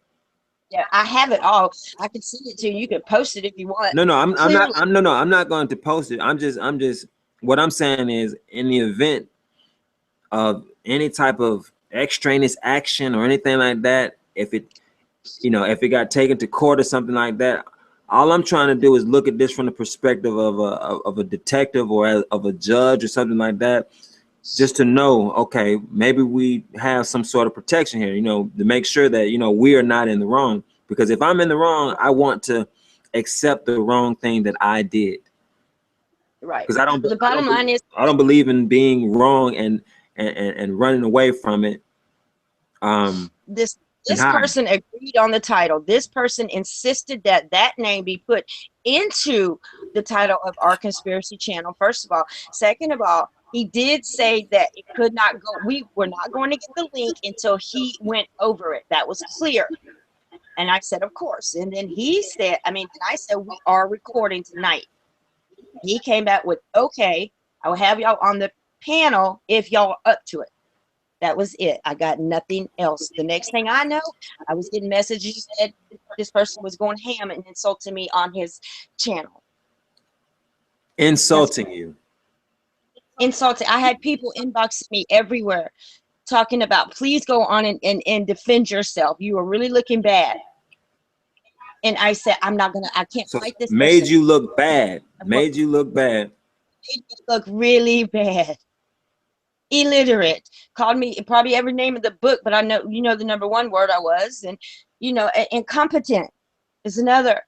Yeah, I have it all. I can send it to you. You can post it if you want. No, I'm not going to post it. I'm just what I'm saying is, in the event of any type of extraneous action or anything like that, if it got taken to court or something like that, all I'm trying to do is look at this from the perspective of a detective or of a judge or something like that, just to know, okay, maybe we have some sort of protection here, to make sure that, we are not in the wrong. Because if I'm in the wrong, I want to accept the wrong thing that I did. Right. Because the bottom line is, I don't believe in being wrong and running away from it. This person agreed on the title. This person insisted that that name be put into the title of our conspiracy channel, first of all. Second of all, he did say that it could not go. We were not going to get the link until he went over it. That was clear. And I said, of course. And then he said, I said, we are recording tonight. He came back with, okay, I will have y'all on the panel if y'all are up to it. That was it. I got nothing else. The next thing I know, I was getting messages that this person was going ham and insulting me on his channel. Insulting you. Insulting. I had people inboxing me everywhere talking about, please go on and defend yourself. You are really looking bad. And I said, I can't fight this. Made you look bad. Made you look bad. Made me look really bad. Illiterate. Called me probably every name of the book, but I know, the number one word I was. And, incompetent is another.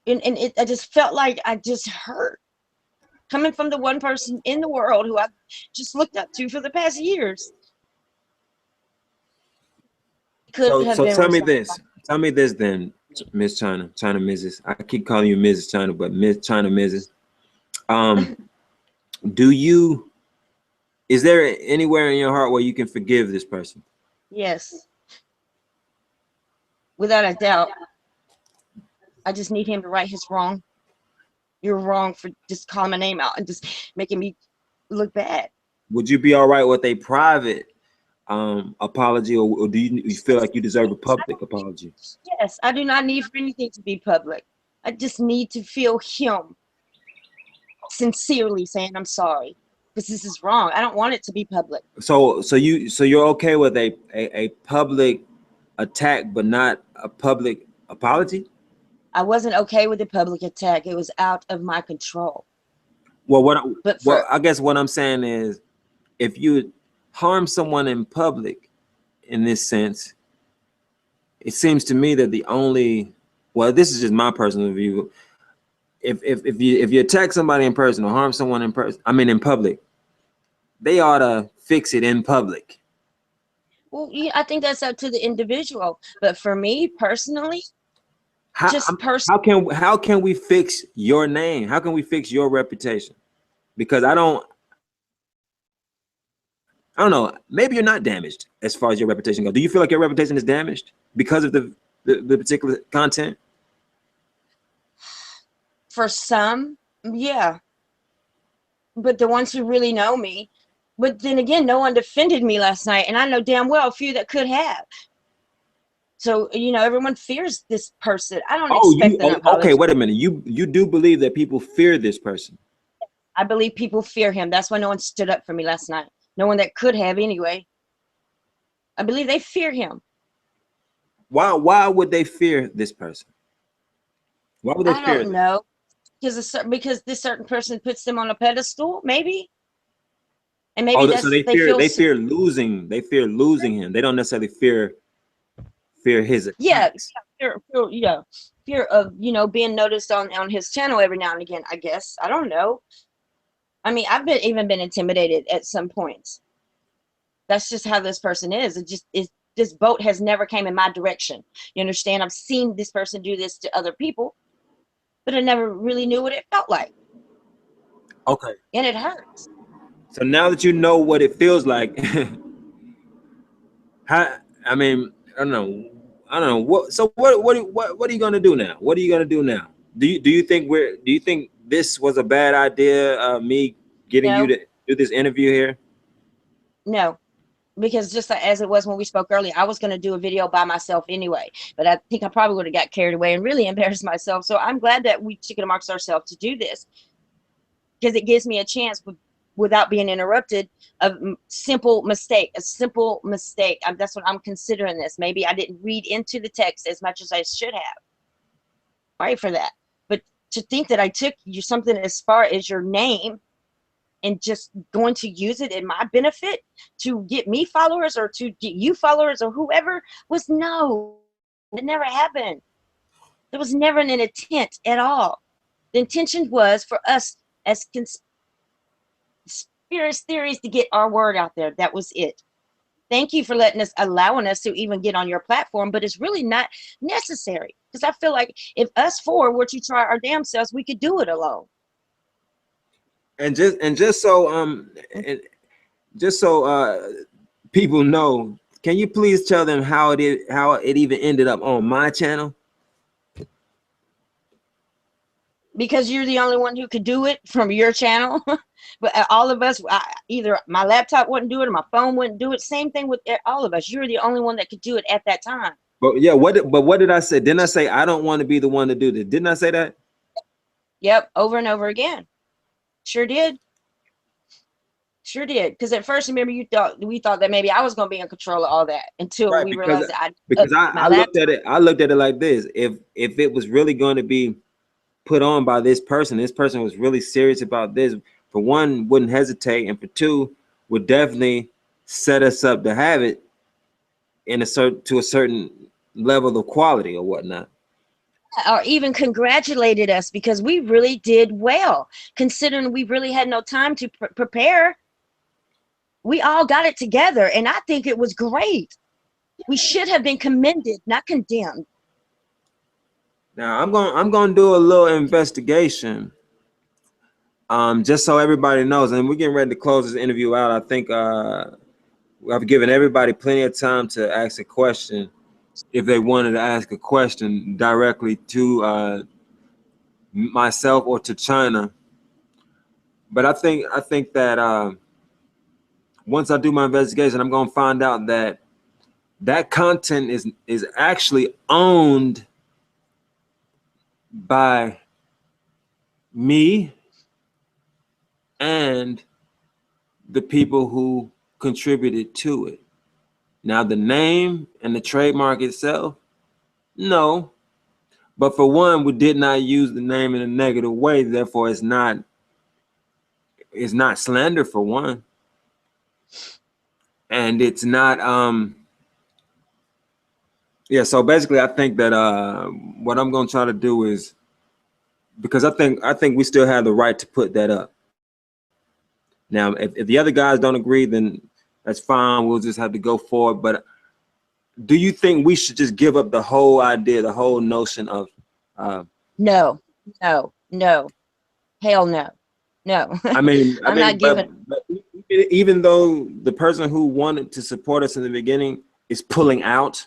And I just felt like I just hurt. Coming from the one person in the world who I've just looked up to for the past years. So tell me this. Tell me this then, Miss China Mrs. I keep calling you Mrs. China, but Miss China Mrs. Is there anywhere in your heart where you can forgive this person? Yes. Without a doubt. I just need him to right his wrong. You're wrong for just calling my name out and just making me look bad. Would you be all right with a private apology, or do you feel like you deserve a public apology? Yes, I do not need for anything to be public. I just need to feel him sincerely saying I'm sorry, because this is wrong. I don't want it to be public. So you're okay with a public attack, but not a public apology? I wasn't okay with the public attack. It was out of my control. Well, But well, for I guess what I'm saying is, if you harm someone in public, in this sense, it seems to me that the only, well, this is just my personal view. If you attack somebody in person or harm someone in person, I mean in public, they ought to fix it in public. well, yeah, I think that's up to the individual. But for me personally, How, just how can we fix your name? How can we fix your reputation? Because I don't know. Maybe you're not damaged as far as your reputation goes. Do you feel like your reputation is damaged because of the particular content? for some, yeah. But the ones who really know me, but then again, no one defended me last night, and I know damn well a few that could have. So, you know, everyone fears this person. I don't Oh, expect an okay. apology. Wait a minute. You do believe that people fear this person? I believe people fear him. That's why no one stood up for me last night. No one that could have anyway. I believe they fear him. Why would they fear this person? Why would they I fear don't them? know. Because this certain person puts them on a pedestal, maybe. And maybe Oh, so that's they feel they fear losing. They fear losing him. They don't necessarily fear his yeah, attacks. fear of, you know, being noticed on his channel every now and again, I guess. I don't know. I mean, I've been intimidated at some points. That's just how this person is. It just is. This boat has never came in my direction. You understand? I've seen this person do this to other people, but I never really knew what it felt like, Okay. and it hurts. So now that you know what it feels like, how, I mean, I don't know. What are you gonna do now? What are you gonna do now? Do you think this was a bad idea? Me getting you No, to do this interview here? no, because just as it was when we spoke earlier, I was going to do a video by myself anyway, but I think I probably would have got carried away and really embarrassed myself. So I'm glad that we took it amongst ourselves to do this, because it gives me a chance without being interrupted of a simple mistake. That's what I'm considering this. Maybe I didn't read into the text as much as I should have. Sorry for that. But to think that I took you something as far as your name and just going to use it in my benefit to get me followers or to get you followers or whoever was no, it never happened. There was never an intent at all. The intention was for us as conspiracy theories to get our word out there. That was it. Thank you for allowing us to even get on your platform, but it's really not necessary, because I feel like if us four were to try our damn selves, we could do it alone. And just so people know, can you please tell them how it even ended up on my channel? Because you're the only one who could do it from your channel. But all of us, either my laptop wouldn't do it or my phone wouldn't do it. Same thing with all of us. You're the only one that could do it at that time. But yeah, what did I say? Didn't I say I don't want to be the one to do this? Didn't I say that? Yep, over and over again. Sure did. Sure did. Because at first, remember, we thought that maybe I was going to be in control of all that until Right, we realized that I looked at it. I looked at it like this: if it was really going to be put on by this person was really serious about this. For one, wouldn't hesitate, and for two, would definitely set us up to have it in a certain level of quality or whatnot. or even congratulated us, because we really did well, considering we really had no time to prepare. We all got it together, and I think it was great. We should have been commended, not condemned. Now I'm going to do a little investigation, just so everybody knows, and we're getting ready to close this interview out. I think I've given everybody plenty of time to ask a question if they wanted to ask a question directly to myself or to China. But I think that once I do my investigation, I'm going to find out that that content is actually owned by me and the people who contributed to it. Now, the name and the trademark itself, no. But for one, we did not use the name in a negative way. Therefore, it's not slander for one. And it's not yeah, so basically I think that what I'm gonna try to do is, because I think we still have the right to put that up. Now, if the other guys don't agree, then that's fine. We'll just have to go forward. But do you think we should just give up the whole idea, the whole notion of No, no, no, hell no, no. I'm not giving. but even though the person who wanted to support us in the beginning is pulling out.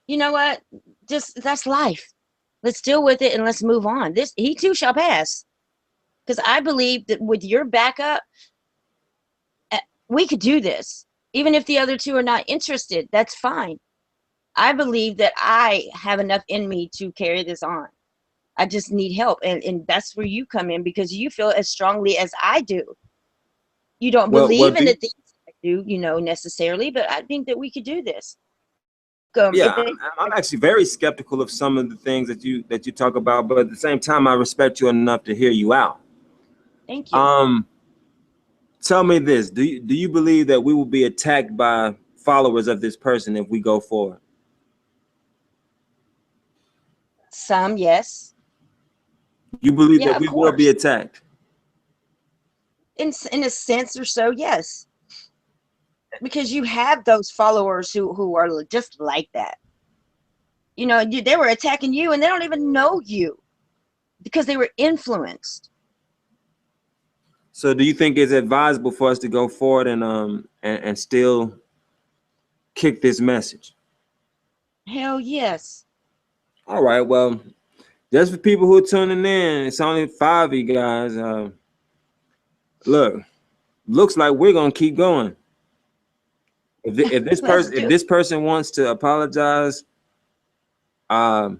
You know what? Just that's life. Let's deal with it and let's move on. This he too shall pass. Because I believe that with your backup, we could do this. Even if the other two are not interested, that's fine. I believe that I have enough in me to carry this on. I just need help. And that's where you come in, because you feel as strongly as I do. You don't believe in the things I do, necessarily, but I think that we could do this. Yeah, I'm actually very skeptical of some of the things that you talk about, but at the same time, I respect you enough to hear you out. Thank you. Tell me this: do you believe that we will be attacked by followers of this person if we go forward? Some, yes. You believe that we will be attacked? In a sense or so, yes. Because you have those followers who are just like that. They were attacking you and they don't even know you because they were influenced. So do you think it's advisable for us to go forward and still kick this message? Hell yes. All right, well, just for people who are tuning in, it's only 5 of you guys. Looks like we're gonna keep going. If this person wants to apologize, and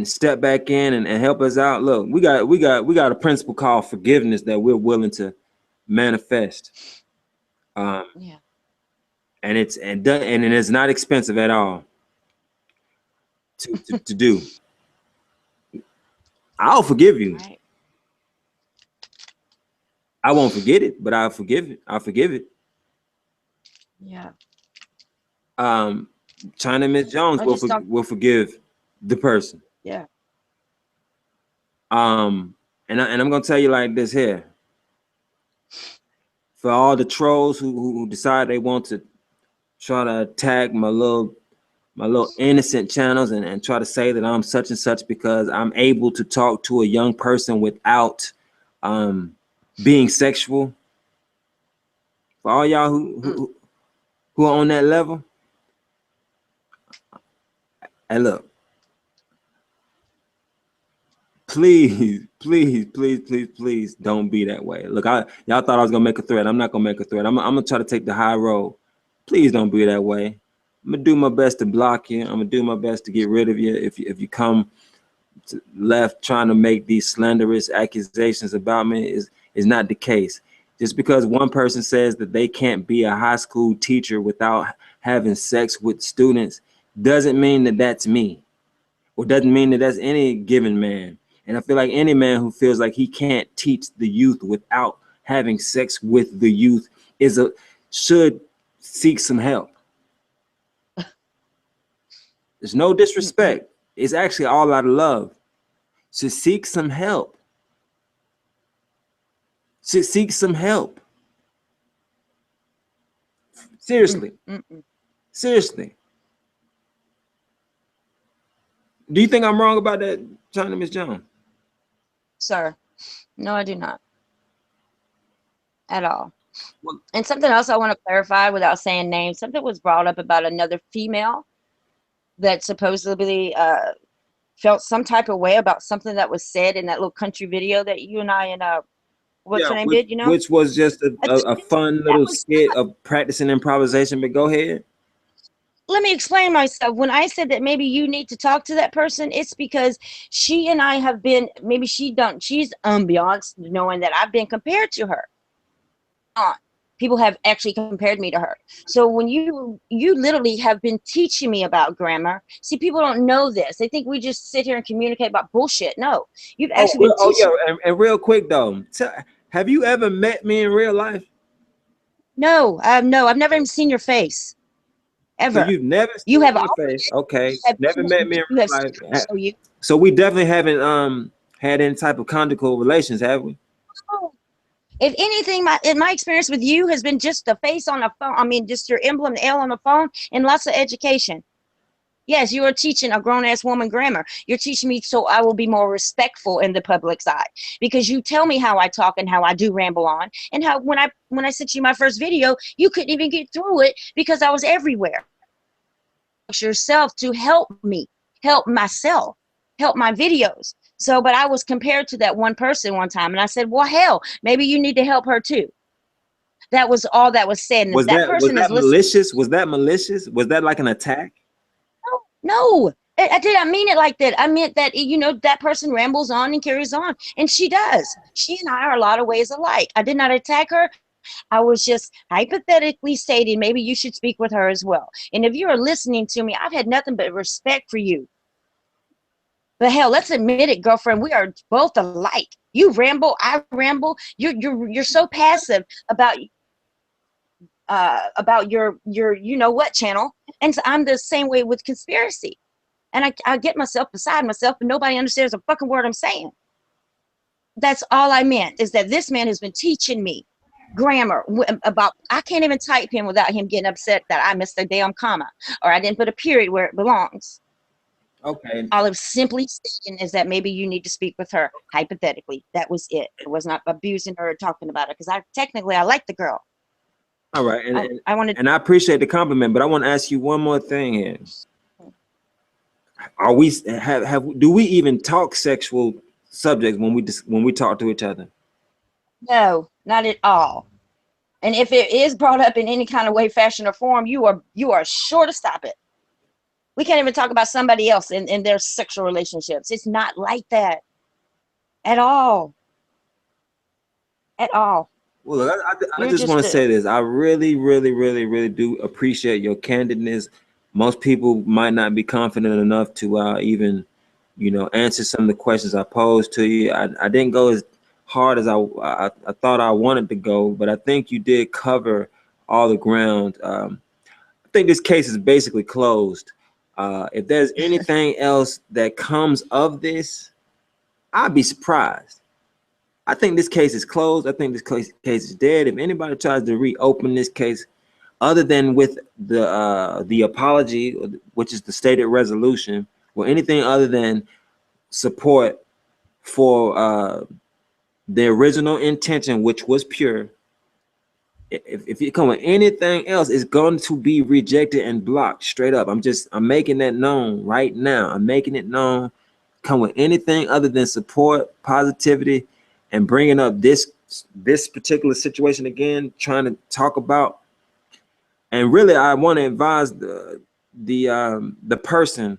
step back in and help us out, look, we got a principle called forgiveness that we're willing to manifest. Yeah. And it's not expensive at all to do. I'll forgive you. Right. I won't forget it, but I'll forgive it. I'll forgive it. Yeah. ChinaMrs Jones will forgive the person. Yeah. And I'm gonna tell you like this here. For all the trolls who decide they want to try to attack my little innocent channels and try to say that I'm such and such because I'm able to talk to a young person without being sexual. For all y'all who are on that level, hey, look, please don't be that way. Look, y'all thought I was gonna make a threat. I'm not gonna make a threat. I'm gonna try to take the high road. Please don't be that way. I'm gonna do my best to block you. I'm gonna do my best to get rid of you if you come to left trying to make these slanderous accusations about me. Is not the case. Just because one person says that they can't be a high school teacher without having sex with students doesn't mean that that's me, or doesn't mean that that's any given man. And I feel like any man who feels like he can't teach the youth without having sex with the youth should seek some help. There's no disrespect. It's actually all out of love. So seek some help. Seek some help. Seriously. Seriously. Do you think I'm wrong about that, ChinaMrs Jones? Sir, no, I do not. At all. Well, and something else I want to clarify without saying names, something was brought up about another female that supposedly felt some type of way about something that was said in that little country video that you and I and what's her name did, which was just a fun little skit of practicing improvisation, but go ahead. let me explain myself. When I said that maybe you need to talk to that person, it's because she and I have been, maybe she's unbeknownst knowing that I've been compared to her. People have actually compared me to her. So when you literally have been teaching me about grammar. See, people don't know this. They think we just sit here and communicate about bullshit. No, you've Oh, actually been oh teaching. yeah, and real quick though, have you ever met me in real life? No, no, I've never even seen your face So ever. you've never You seen have my face, okay? have Never met me in you have real seen life. show you. So we definitely haven't had any type of conjugal relations, have we? Oh, if anything, my experience with you has been just the face on a phone. I mean, just your emblem, the L on the phone, and lots of education. Yes, you are teaching a grown ass woman grammar. You're teaching me so I will be more respectful in the public's eye because you tell me how I talk and how I do ramble on, and how when I sent you my first video, you couldn't even get through it because I was everywhere. Yourself to help me, help myself, help my videos. So, but I was compared to that one person one time, and I said, well, hell, maybe you need to help her too. That was all that was said. And if Was that that was person is that listening, malicious? Was that malicious? Was that like an attack? no, I did not mean it like that. I meant that, that person rambles on and carries on, and she does. She and I are a lot of ways alike. I did not attack her. I was just hypothetically stating maybe you should speak with her as well. And if you are listening to me, I've had nothing but respect for you. But hell, let's admit it, girlfriend. We are both alike. You ramble, I ramble. You're so passive about your you know what channel, and so I'm the same way with conspiracy. And I get myself beside myself, and nobody understands a fucking word I'm saying. That's all I meant, is that this man has been teaching me grammar about, I can't even type him without him getting upset that I missed a damn comma or I didn't put a period where it belongs. Okay. All I'm simply saying is that maybe you need to speak with her hypothetically. That was it. It was not abusing her or talking about her, because I like the girl. All right. I wanted. And I appreciate the compliment, but I want to ask you one more thing here. Are we have do we even talk sexual subjects when we talk to each other? No, not at all. And if it is brought up in any kind of way, fashion, or form, you are sure to stop it. We can't even talk about somebody else in their sexual relationships. It's not like that at all. At all. Well, look, I You're just just want to say this. I really, really, really, really do appreciate your candidness. Most people might not be confident enough to even, answer some of the questions I posed to you. I didn't go as hard as I thought I wanted to go, but I think you did cover all the ground. I think this case is basically closed. If there's anything else that comes of this, I'd be surprised. I think this case is closed. I think this case is dead. If anybody tries to reopen this case, other than with the apology, which is the stated resolution, or anything other than support for the original intention, which was pure, if you come with anything else, it's going to be rejected and blocked straight up. I'm making that known right now. I'm making it known. Come with anything other than support, positivity, and bringing up this particular situation again, trying to talk about. And really, I want to advise the person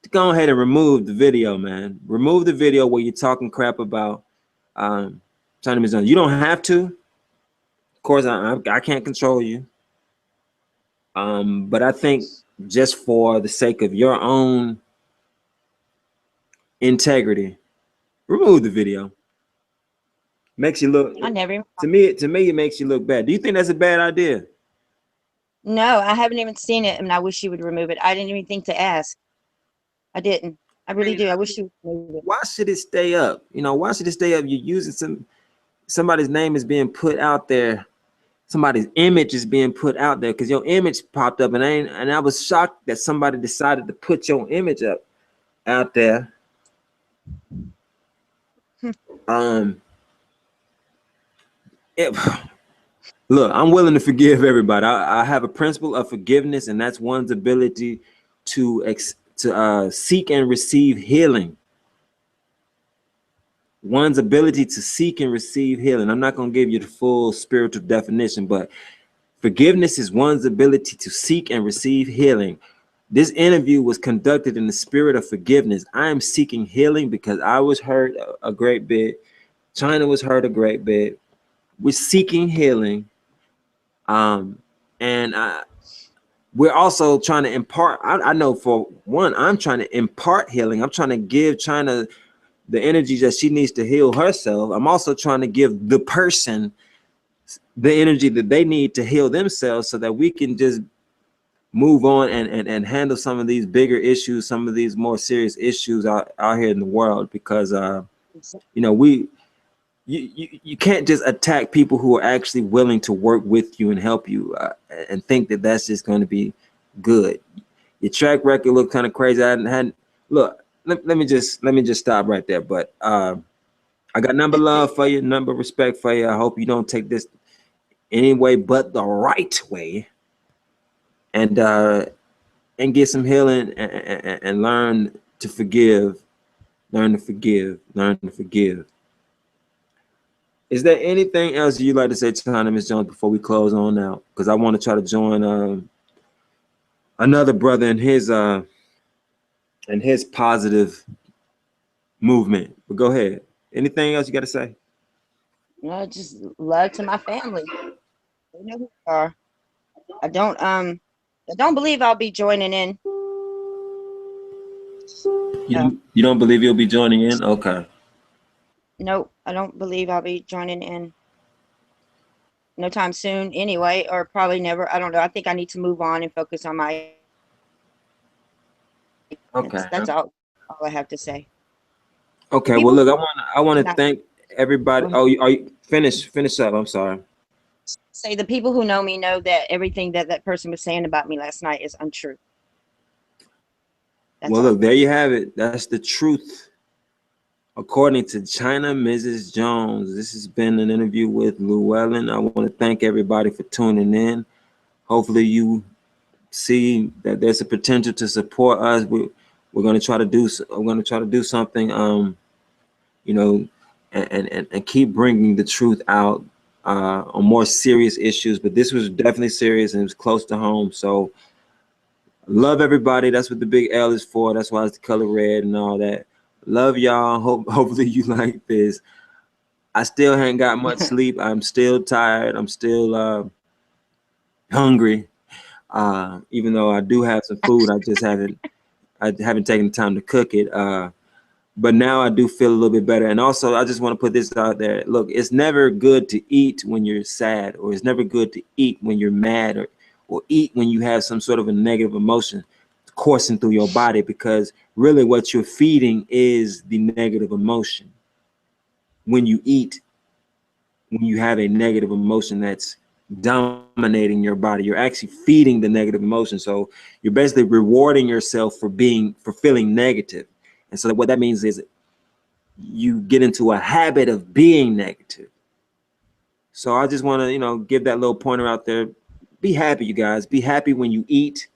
to go ahead and remove the video, man. Remove the video where you're talking crap about ChinaMrs. You don't have to. Of course, I can't control you. But I think just for the sake of your own integrity, remove the video. Makes you look, I never. to me, it makes you look bad. Do you think that's a bad idea? No, I haven't even seen it, and I wish you would remove it. I didn't even think to ask. I didn't. I really do. I wish you would remove it. Why should it stay up? Why should it stay up? You're using somebody's name is being put out there. Somebody's image is being put out there because your image popped up, and I was shocked that somebody decided to put your image up out there. Um, Look, I'm willing to forgive everybody. I have a principle of forgiveness, and that's one's ability to seek and receive healing. One's ability to seek and receive healing. I'm not going to give you the full spiritual definition, but Forgiveness is one's ability to seek and receive healing. This interview was conducted in the spirit of forgiveness. I am seeking healing because I was hurt a great bit. China was hurt a great bit. We're seeking healing. And we're also trying to impart. I know for one, I'm trying to impart healing. I'm trying to give China the energy that she needs to heal herself. I'm also trying to give the person the energy that they need to heal themselves so that we can just move on and handle some of these bigger issues, some of these more serious issues out here in the world. Because you know, you can't just attack people who are actually willing to work with you and help you and think that that's just going to be good. Your track record looked kind of crazy. I hadn't look. Let me just stop right there. But I got number love for you, number respect for you. I hope you don't take this any way but the right way, and get some healing and learn to forgive, learn to forgive, learn to forgive. Is there anything else you'd like to say, China, Ms. Jones, before we close on out? Because I want to try to join another brother in his positive movement. But go ahead. Anything else you got to say? Just love to my family. They know who they are. I don't believe I'll be joining in. You don't believe you'll be joining in? Okay. Nope, I don't believe I'll be joining in no time soon anyway, or probably never. I don't know. I think I need to move on and focus on my. Okay. That's all I have to say. Okay. Well, look, I want to thank everybody. Oh, are you finish up? I'm sorry. Say the people who know me know that everything that person was saying about me last night is untrue. Well, look, there you have it. That's the truth. According to ChinaMrs Jones, this has been an interview with Llewellyn. I want to thank everybody for tuning in. Hopefully you see that there's a potential to support us. We're going to try to do something, you know, and keep bringing the truth out on more serious issues. But this was definitely serious and it was close to home. So love everybody. That's what the big L is for. That's why it's the color red and all that. Love y'all. Hopefully you like this. I still haven't got much sleep. I'm still tired. I'm still hungry. Even though I do have some food, I haven't taken the time to cook it. But now I do feel a little bit better. And also, I just want to put this out there. Look, it's never good to eat when you're sad, or it's never good to eat when you're mad, or eat when you have some sort of a negative emotion coursing through your body, because really what you're feeding is the negative emotion. When you eat, when you have a negative emotion that's dominating your body, you're actually feeding the negative emotion. So you're basically rewarding yourself for feeling negative. And so what that means is you get into a habit of being negative. So I just want to, you know, give that little pointer out there. Be happy, you guys. Be happy when you eat.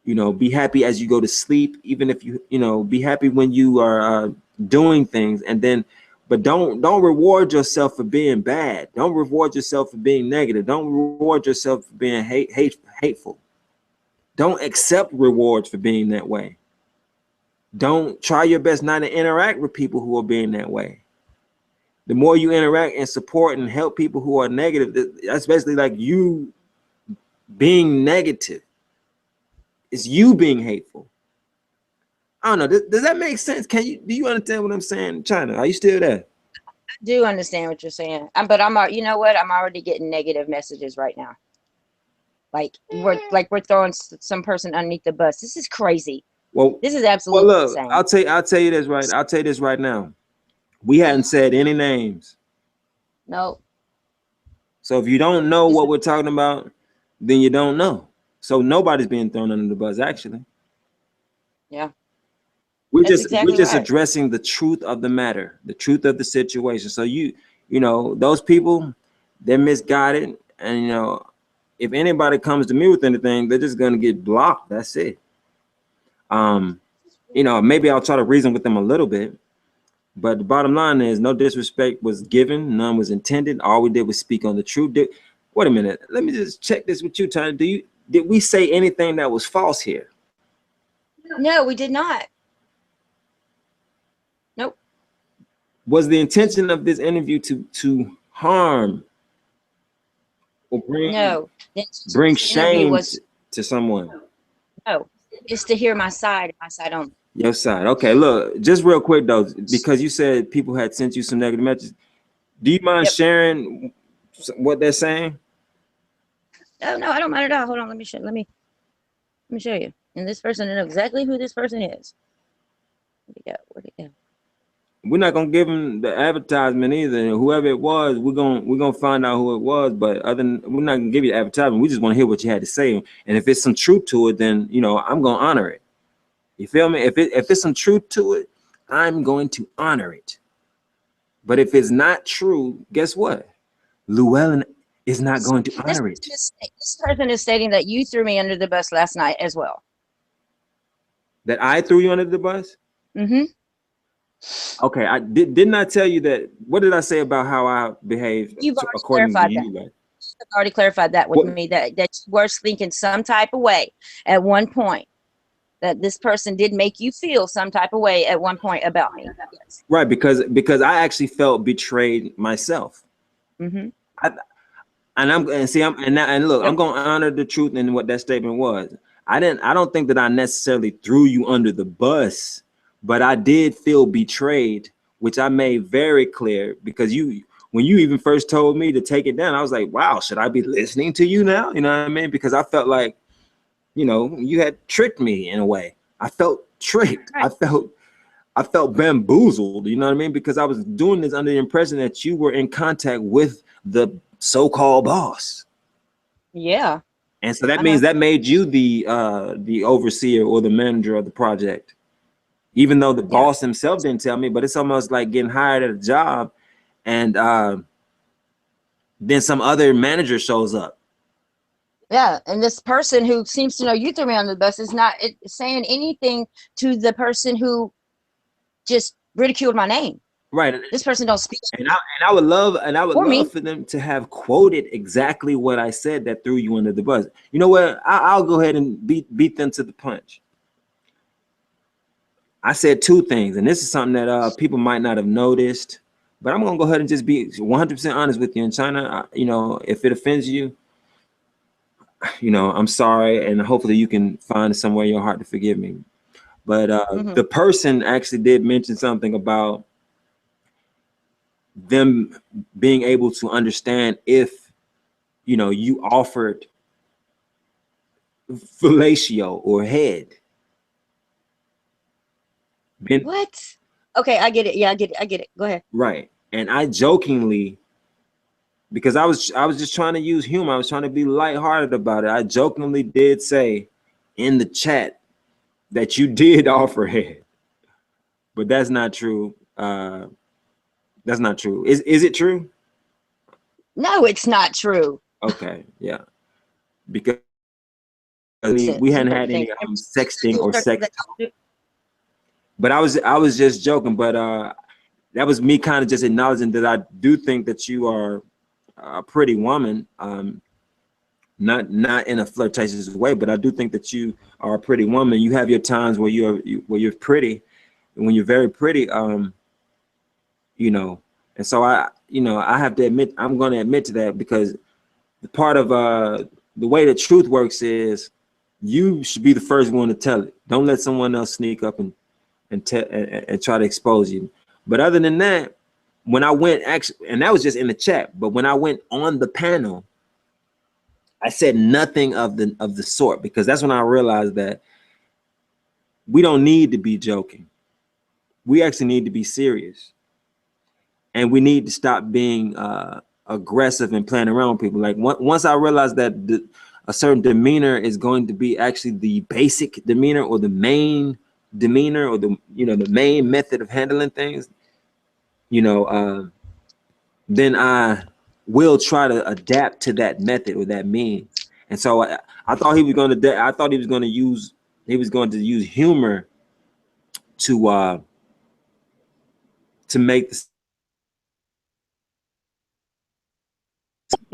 You know, be happy as you go to sleep. Even if you know, be happy when you are doing things. And then, but don't reward yourself for being bad. Don't reward yourself for being negative. Don't reward yourself for being hateful. Don't accept rewards for being that way. Don't try your best not to interact with people who are being that way. The more you interact and support and help people who are negative, that's basically like you being negative. It's you being hateful. I don't know. Does that make sense? Do you understand what I'm saying, China? Are you still there? I do understand what you're saying, but you know what? I'm already getting negative messages right now. Like we're throwing some person underneath the bus. This is crazy. Well, this is absolutely well, look, insane. I'll tell you this right. I'll tell you this right now. We hadn't said any names. No. So if you don't know what we're talking about, then you don't know. So nobody's being thrown under the bus, actually. Yeah. We're just addressing the truth of the matter, the truth of the situation. So you know, those people, they're misguided, and you know, if anybody comes to me with anything, they're just gonna get blocked. That's it. You know, maybe I'll try to reason with them a little bit, but the bottom line is no disrespect was given, none was intended. All we did was speak on the truth. Wait a minute. Let me just check this with you, China. Did we say anything that was false here? No, we did not. Nope. Was the intention of this interview to harm or No. The bring interview shame was to someone? no. It's to hear my side only. Your side. Okay, look, just real quick though, because you said people had sent you some negative messages. Do you mind Yep. sharing what they're saying? Oh no, I don't mind at all. Hold on, let me show you. And this person, I know exactly who this person is. Where'd it go? Where'd it go? We're not gonna give them the advertisement either. Whoever it was, we're gonna find out who it was. But other than we're not gonna give you the advertisement, we just want to hear what you had to say. And if it's some truth to it, then I'm gonna honor it. You feel me? If it's some truth to it, I'm going to honor it. But if it's not true, guess what? Llewellyn is not going to honor it. This person is stating that you threw me under the bus last night as well. That I threw you under the bus? Mm-hmm. Okay, I didn't I tell you that? What did I say about how I behaved You've already according to clarified you? that. You've already clarified that with me, that you were thinking some type of way at one point, that this person did make you feel some type of way at one point about me. Yes. Right, because I actually felt betrayed myself. Mm-hmm. And look, Yep. I'm gonna honor the truth in what that statement was. I don't think that I necessarily threw you under the bus, but I did feel betrayed, which I made very clear, because when you even first told me to take it down, I was like, wow, should I be listening to you now? You know what I mean? Because I felt like, you had tricked me in a way. I felt tricked. Right. I felt bamboozled, you know what I mean? Because I was doing this under the impression that you were in contact with the so-called boss. Yeah. And so that means that made you the overseer or the manager of the project, even though the boss himself didn't tell me. But it's almost like getting hired at a job, and then some other manager shows up. Yeah, and this person who seems to know you threw me under the bus is not saying anything to the person who just ridiculed my name. Right. This person don't speak. And I would love for them to have quoted exactly what I said that threw you under the bus. You know what? I'll go ahead and beat them to the punch. I said two things, and this is something that people might not have noticed, but I'm gonna go ahead and just be 100% honest with you. In China, if it offends you, I'm sorry, and hopefully you can find somewhere in your heart to forgive me. But the person actually did mention something about them being able to understand if you offered fellatio or head. What? Okay, I get it. Yeah, I get it. Go ahead. Right. And I jokingly, because I was just trying to use humor, I was trying to be lighthearted about it, I jokingly did say in the chat that you did offer head, but that's not true. That's not true. Is it true? No, it's not true. Okay, yeah, because we hadn't had any sexting or sex talk. But I was just joking. But that was me kind of just acknowledging that I do think that you are a pretty woman. Not in a flirtatious way, but I do think that you are a pretty woman. You have your times where you're pretty, and when you're very pretty, and so I have to admit, I'm going to admit to that, because the part of the way the truth works is you should be the first one to tell it. Don't let someone else sneak up and try to expose you. But other than that, when I went and that was just in the chat, but when I went on the panel, I said nothing of the sort, because that's when I realized that we don't need to be joking. We actually need to be serious, and we need to stop being aggressive and playing around with people. Like once I realized that a certain demeanor is going to be actually the basic demeanor or the main demeanor or the main method of handling things, then I will try to adapt to that method or that means. And so I thought he was going to use humor to make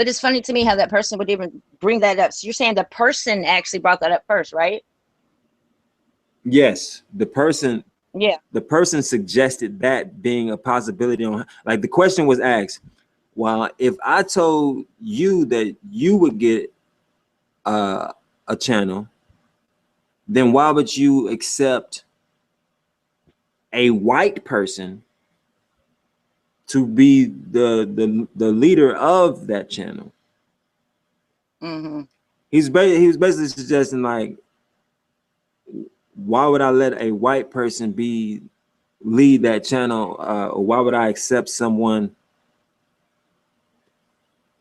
But it's funny to me how that person would even bring that up. So you're saying the person actually brought that up first, right? Yes, the person Yeah. suggested that being a possibility. On, like, the question was asked, well, if I told you that you would get a channel, then why would you accept a white person to be the leader of that channel? Mm-hmm. He was basically suggesting, like, why would I let a white person be lead that channel, or why would I accept someone,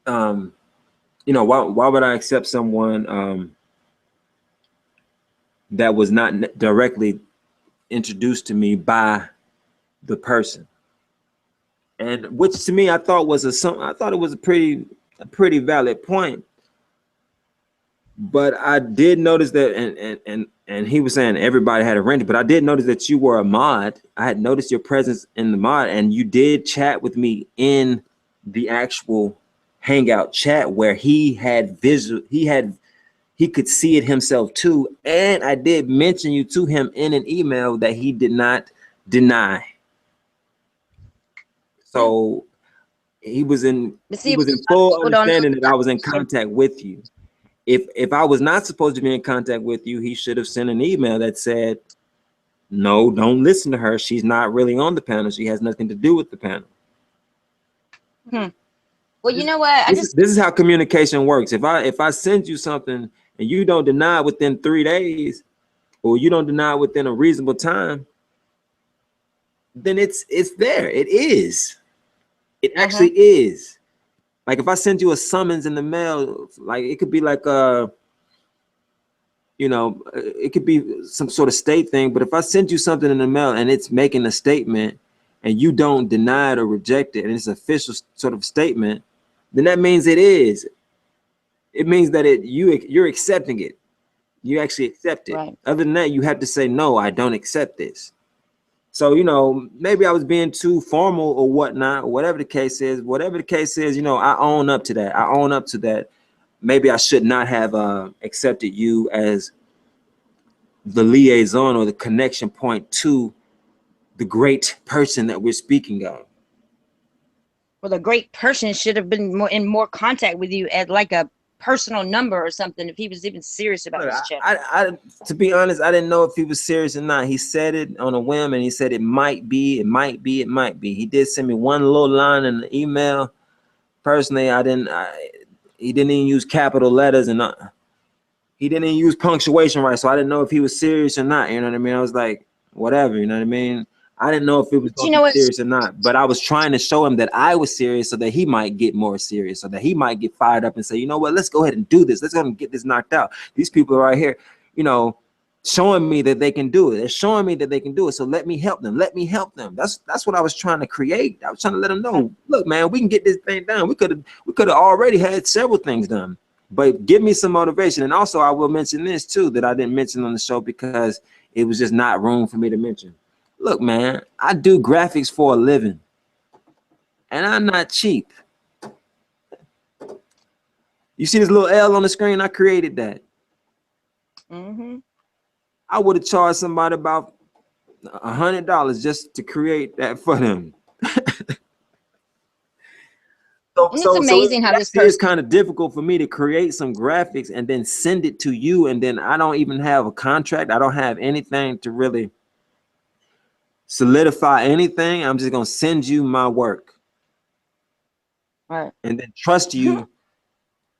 you know, why would I accept someone that was not directly introduced to me by the person? And which to me I thought was I thought it was a pretty valid point. But I did notice that, and he was saying everybody had a rent, but I did notice that you were a mod. I had noticed your presence in the mod, and you did chat with me in the actual Hangout chat where he had visual, he could see it himself too. And I did mention you to him in an email that he did not deny. Yeah. So he was in But see, a lot of full people don't know understanding that I was in that. contact with you. If I was not supposed to be in contact with you, he should have sent an email that said, no, don't listen to her. She's not really on the panel. She has nothing to do with the panel. Hmm. Well, you This, know what? this is how communication works. If I send you something and you don't deny it within 3 days, or you don't deny it within a reasonable time, then it's there. It is. It actually is. Like, if I send you a summons in the mail, like, it could be like you know, it could be some sort of state thing. But if I send you something in the mail and it's making a statement and you don't deny it or reject it, and it's an official sort of statement, then that means it is. It means that you're accepting it. You actually accept it. Right. Other than that, you have to say, no, I don't accept this. So, you know, maybe I was being too formal or whatnot, or whatever the case is. Whatever the case is, you know, I own up to that. I own up to that. Maybe I should not have accepted you as the liaison or the connection point to the great person that we're speaking of. Well, the great person should have been in more contact with you at like a personal number or something if he was even serious about Look, this channel. to be honest, I didn't know if he was serious or not. He said it on a whim, and he said it might be, it might be, it might be. He did send me one little line in the email. Personally, he didn't even use capital letters, and he didn't even use punctuation right. So I didn't know if he was serious or not. You know what I mean? I was like, whatever. You know what I mean? I didn't know if it was Do you going to know be what? serious or not, but I was trying to show him that I was serious so that he might get more serious, so that he might get fired up and say, you know what, let's go ahead and do this. Let's go and get this knocked out. These people are right here, you know, showing me that they can do it. They're showing me that they can do it. So let me help them. Let me help them. That's what I was trying to create. I was trying to let them know, look, man, we can get this thing done. We could have already had several things done, but give me some motivation. And also, I will mention this too, that I didn't mention on the show because it was just not room for me to mention. Look, man, I do graphics for a living, and I'm not cheap. You see this little L on the screen? I created that. Mm-hmm. I would have charged somebody about $100 just to create that for them. And it's amazing It how this actually is person. kind of difficult for me to create some graphics and then send it to you, and then I don't even have a contract. I don't have anything to really solidify anything. I'm just gonna send you my work Right. and then trust you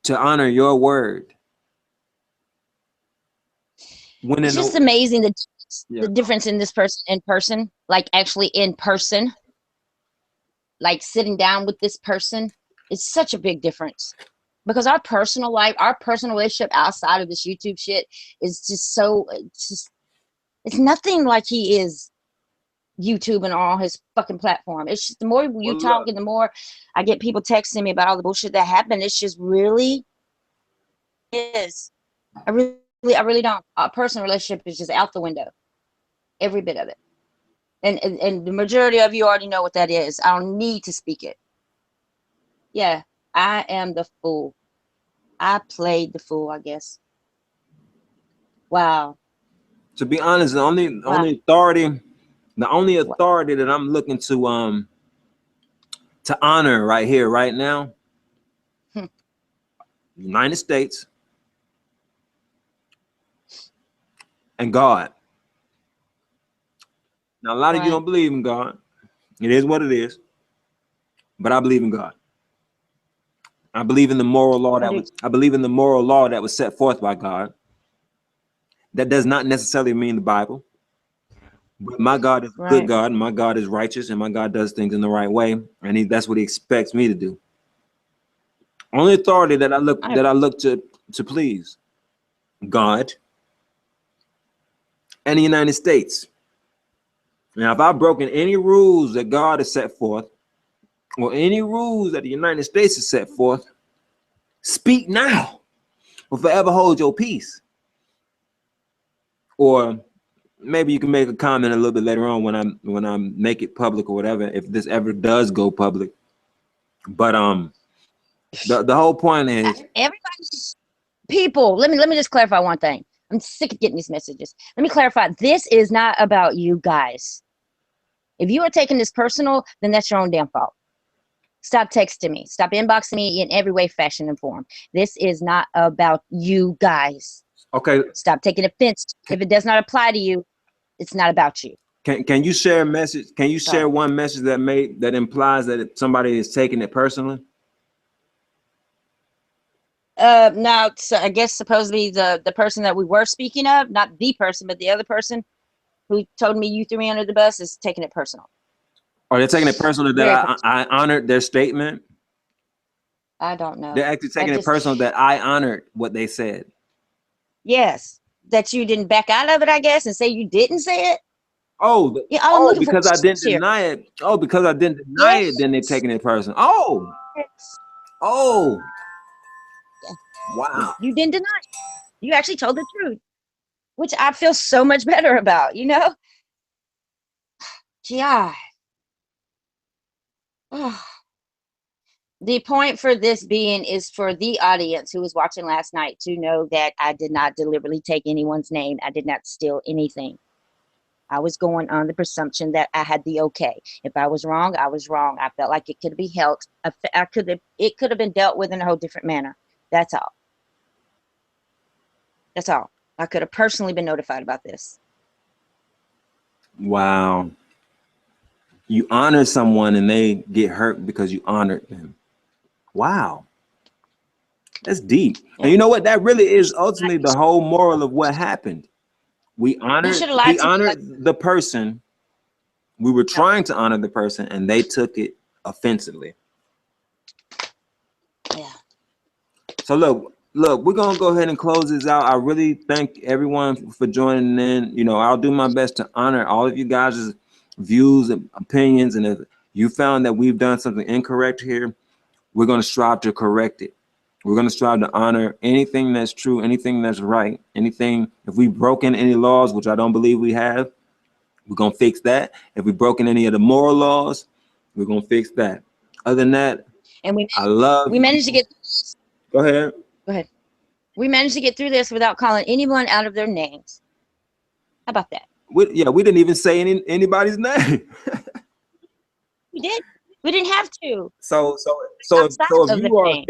to honor your word. When It's in just a, amazing the yeah, difference in this person in person, like actually in person, like sitting down with this person. It's such a big difference because our personal life, our personal relationship outside of this YouTube shit is just so. It's nothing like he is YouTube and all his fucking platform. It's just the more you well, talk look, and the more I get people texting me about all the bullshit that happened. It's just really is. I really don't. Our personal relationship is just out the window. Every bit of it. And the majority of you already know what that is. I don't need to speak it. Yeah. I am the fool. I played the fool, I guess. Wow. To be honest, the only Wow. authority that I'm looking to honor right here, right now, Hmm. United States and God. Now, a lot of you Right. don't believe in God. It is what it is. But I believe in God. I believe in the moral law I do. I believe in the moral law that was set forth by God. That does not necessarily mean the Bible. But my God is a good Right. God, and my God is righteous, and my God does things in the right way, and that's what He expects me to do. Only authority that I I look to please God and the United States. Now, if I've broken any rules that God has set forth, or any rules that the United States has set forth, speak now, or forever hold your peace. Or maybe you can make a comment a little bit later on when I make it public or whatever, if this ever does go public. But the whole point is, everybody's people. Let me just clarify one thing. I'm sick of getting these messages. Let me clarify. This is not about you guys. If you are taking this personal, then that's your own damn fault. Stop texting me. Stop inboxing me in every way, fashion, and form. This is not about you guys. okay, Stop taking offense. If it does not apply to you, it's not about you. can you share a message? Can you Sorry. share one message that implies that somebody is taking it personally? Now, so I guess supposedly the person that we were speaking of, not the person, but the other person who told me you threw me under the bus is taking it personal. Or they're taking it personal that Very personal. I honored their statement? I don't They're know. actually I taking it just, personal that I honored what they said. yes, that you didn't back out of it, I guess, and say you didn't say it. Oh, Yeah, all I'm looking for because I is didn't here. deny it. Oh, because I didn't deny it, then they're Yes. taking it personal. Oh, Yeah. wow. You didn't deny it. You actually told the truth, which I feel so much better about, you know? Yeah. The point for this being is for the audience who was watching last night to know that I did not deliberately take anyone's name. I did not steal anything. I was going on the presumption that I had the okay. If I was wrong, I was wrong. I felt like it could be held. It could have been dealt with in a whole different manner. That's all. That's all. I could have personally been notified about this. Wow. You honor someone and they get hurt because you honored them. Wow. That's deep. And Yeah. you know what? That really is ultimately the whole moral of what happened. You should have lied We to me. honored the person. We were Yeah. trying to honor the person and they took it offensively. Yeah. So look, we're gonna go ahead and close this out. I really thank everyone for joining in. You know, I'll do my best to honor all of you guys' views and opinions. And if you found that we've done something incorrect here, we're gonna strive to correct it. We're gonna strive to honor anything that's true, anything that's right, anything. If we've broken any laws, which I don't believe we have, we're gonna fix that. If we've broken any of the moral laws, we're gonna fix that. Other than that, And I love we you. managed to get. Go ahead. Go ahead. We managed to get through this without calling anyone out of their names. How about that? We didn't even say anybody's name. We did. We didn't have to. So Outside if of the you are name.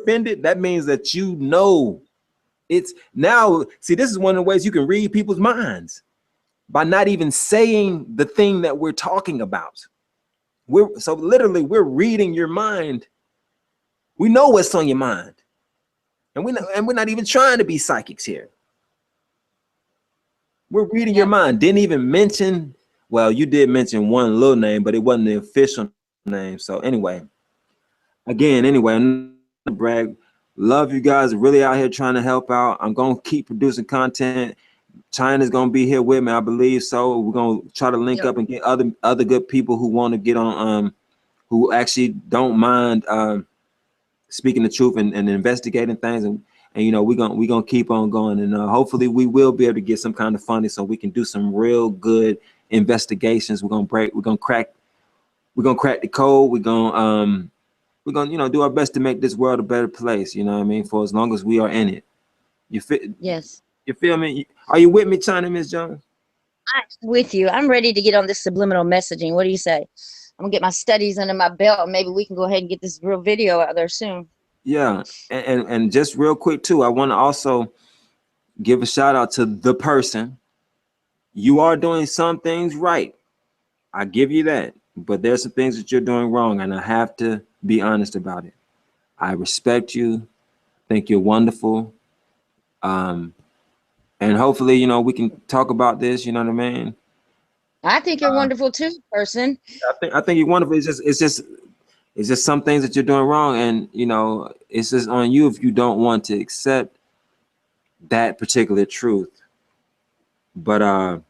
offended, that means that you know it's now. See, this is one of the ways you can read people's minds by not even saying the thing that we're talking about. We're literally we're reading your mind. We know what's on your mind, and we're not even trying to be psychics here. We're reading your Yep. mind. Didn't even mention. Well, you did mention one little name, but it wasn't the official name. So anyway, I'm not brag. Love you guys. Really out here trying to help out. I'm gonna keep producing content. China's gonna be here with me, I believe. So we're gonna try to link up and get other good people who want to get on, who actually don't mind speaking the truth and investigating things. And you know, we're gonna keep on going, and hopefully we will be able to get some kind of funding so we can do some real good investigations. We're gonna crack the code. We're gonna we're gonna, you know, do our best to make this world a better place. You know what I mean? For as long as we are in it. You fit. Yes. You feel me? Are you with me, ChinaMrs Jones? I'm with you. I'm ready to get on this subliminal messaging. What do you say? I'm gonna get my studies under my belt, and maybe we can go ahead and get this real video out there soon. Yeah. And just real quick too, I want to also give a shout out to the person. You are doing some things right. I give you that. But there's some things that you're doing wrong, and I have to be honest about it. I respect you. Think you're wonderful. And hopefully, you know, we can talk about this, you know what I mean? I think you're wonderful too, person. I think you're wonderful. It's just some things that you're doing wrong, and you know, it's just on you if you don't want to accept that particular truth. But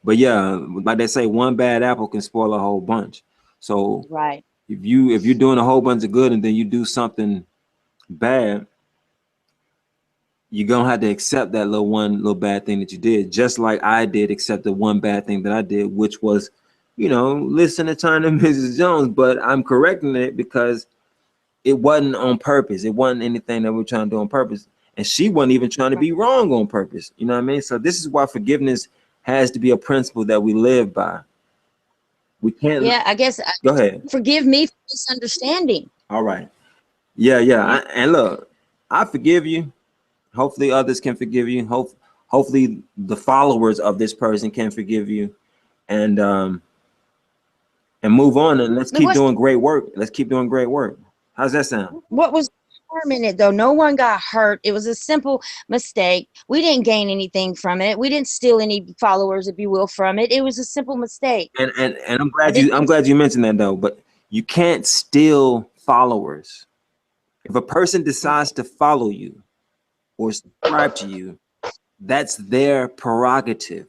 but yeah, like they say, one bad apple can spoil a whole bunch. So Right. if you're doing a whole bunch of good and then you do something bad, you're gonna have to accept that little bad thing that you did, just like I did accept the one bad thing that I did, which was, you know, listen to China Mrs. Jones. But I'm correcting it because it wasn't on purpose. It wasn't anything that we're trying to do on purpose. And she wasn't even trying to be wrong on purpose. You know what I mean? So this is why forgiveness has to be a principle that we live by. We can't. Yeah, I guess. Go ahead. Forgive me for misunderstanding. All right. Yeah. Yeah. And look, I forgive you. Hopefully others can forgive you. Hopefully the followers of this person can forgive you, and move on, and let's But keep doing great work. Let's keep doing great work. How's that sound? what was harm in it though? No one got hurt. It was a simple mistake. We didn't gain anything from it. We didn't steal any followers, if you will, from it. It was a simple mistake. And I'm I glad didn't. you mentioned that though. But you can't steal followers. If a person decides to follow you or subscribe to you, that's their prerogative.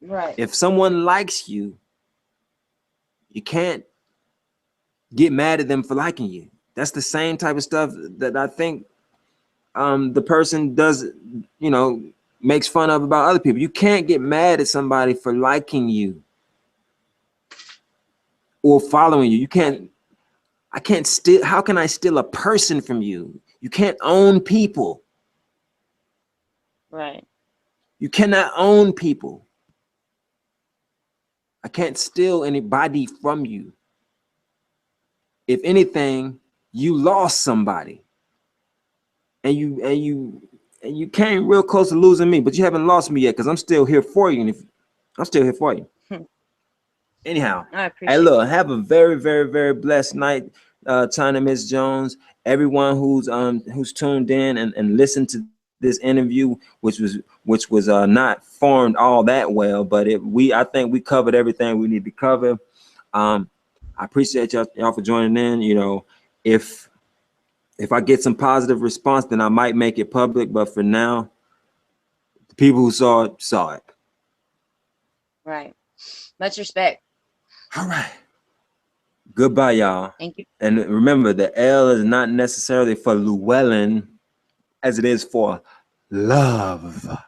Right. If someone likes you, you can't get mad at them for liking you. That's the same type of stuff that I think the person does, you know, makes fun of about other people. You can't get mad at somebody for liking you or following you. You can't. I can't steal. How can I steal a person from you? You can't own people. Right. You cannot own people. I can't steal anybody from you. If anything, you lost somebody, and you came real close to losing me, but you haven't lost me yet because I'm still here for you, and if I'm still here for you. Anyhow, I hey, appreciate look, it. have a very, very, very blessed night, ChinaMrs Jones. Everyone who's tuned in and listened to this interview, which was not formed all that well, but I think we covered everything we need to cover. I appreciate y'all for joining in. You know, if I get some positive response, then I might make it public. But for now, the people who saw it saw it. Right. Much respect. All right. Goodbye, y'all. Thank you. And remember, the L is not necessarily for Llewellyn as it is for love.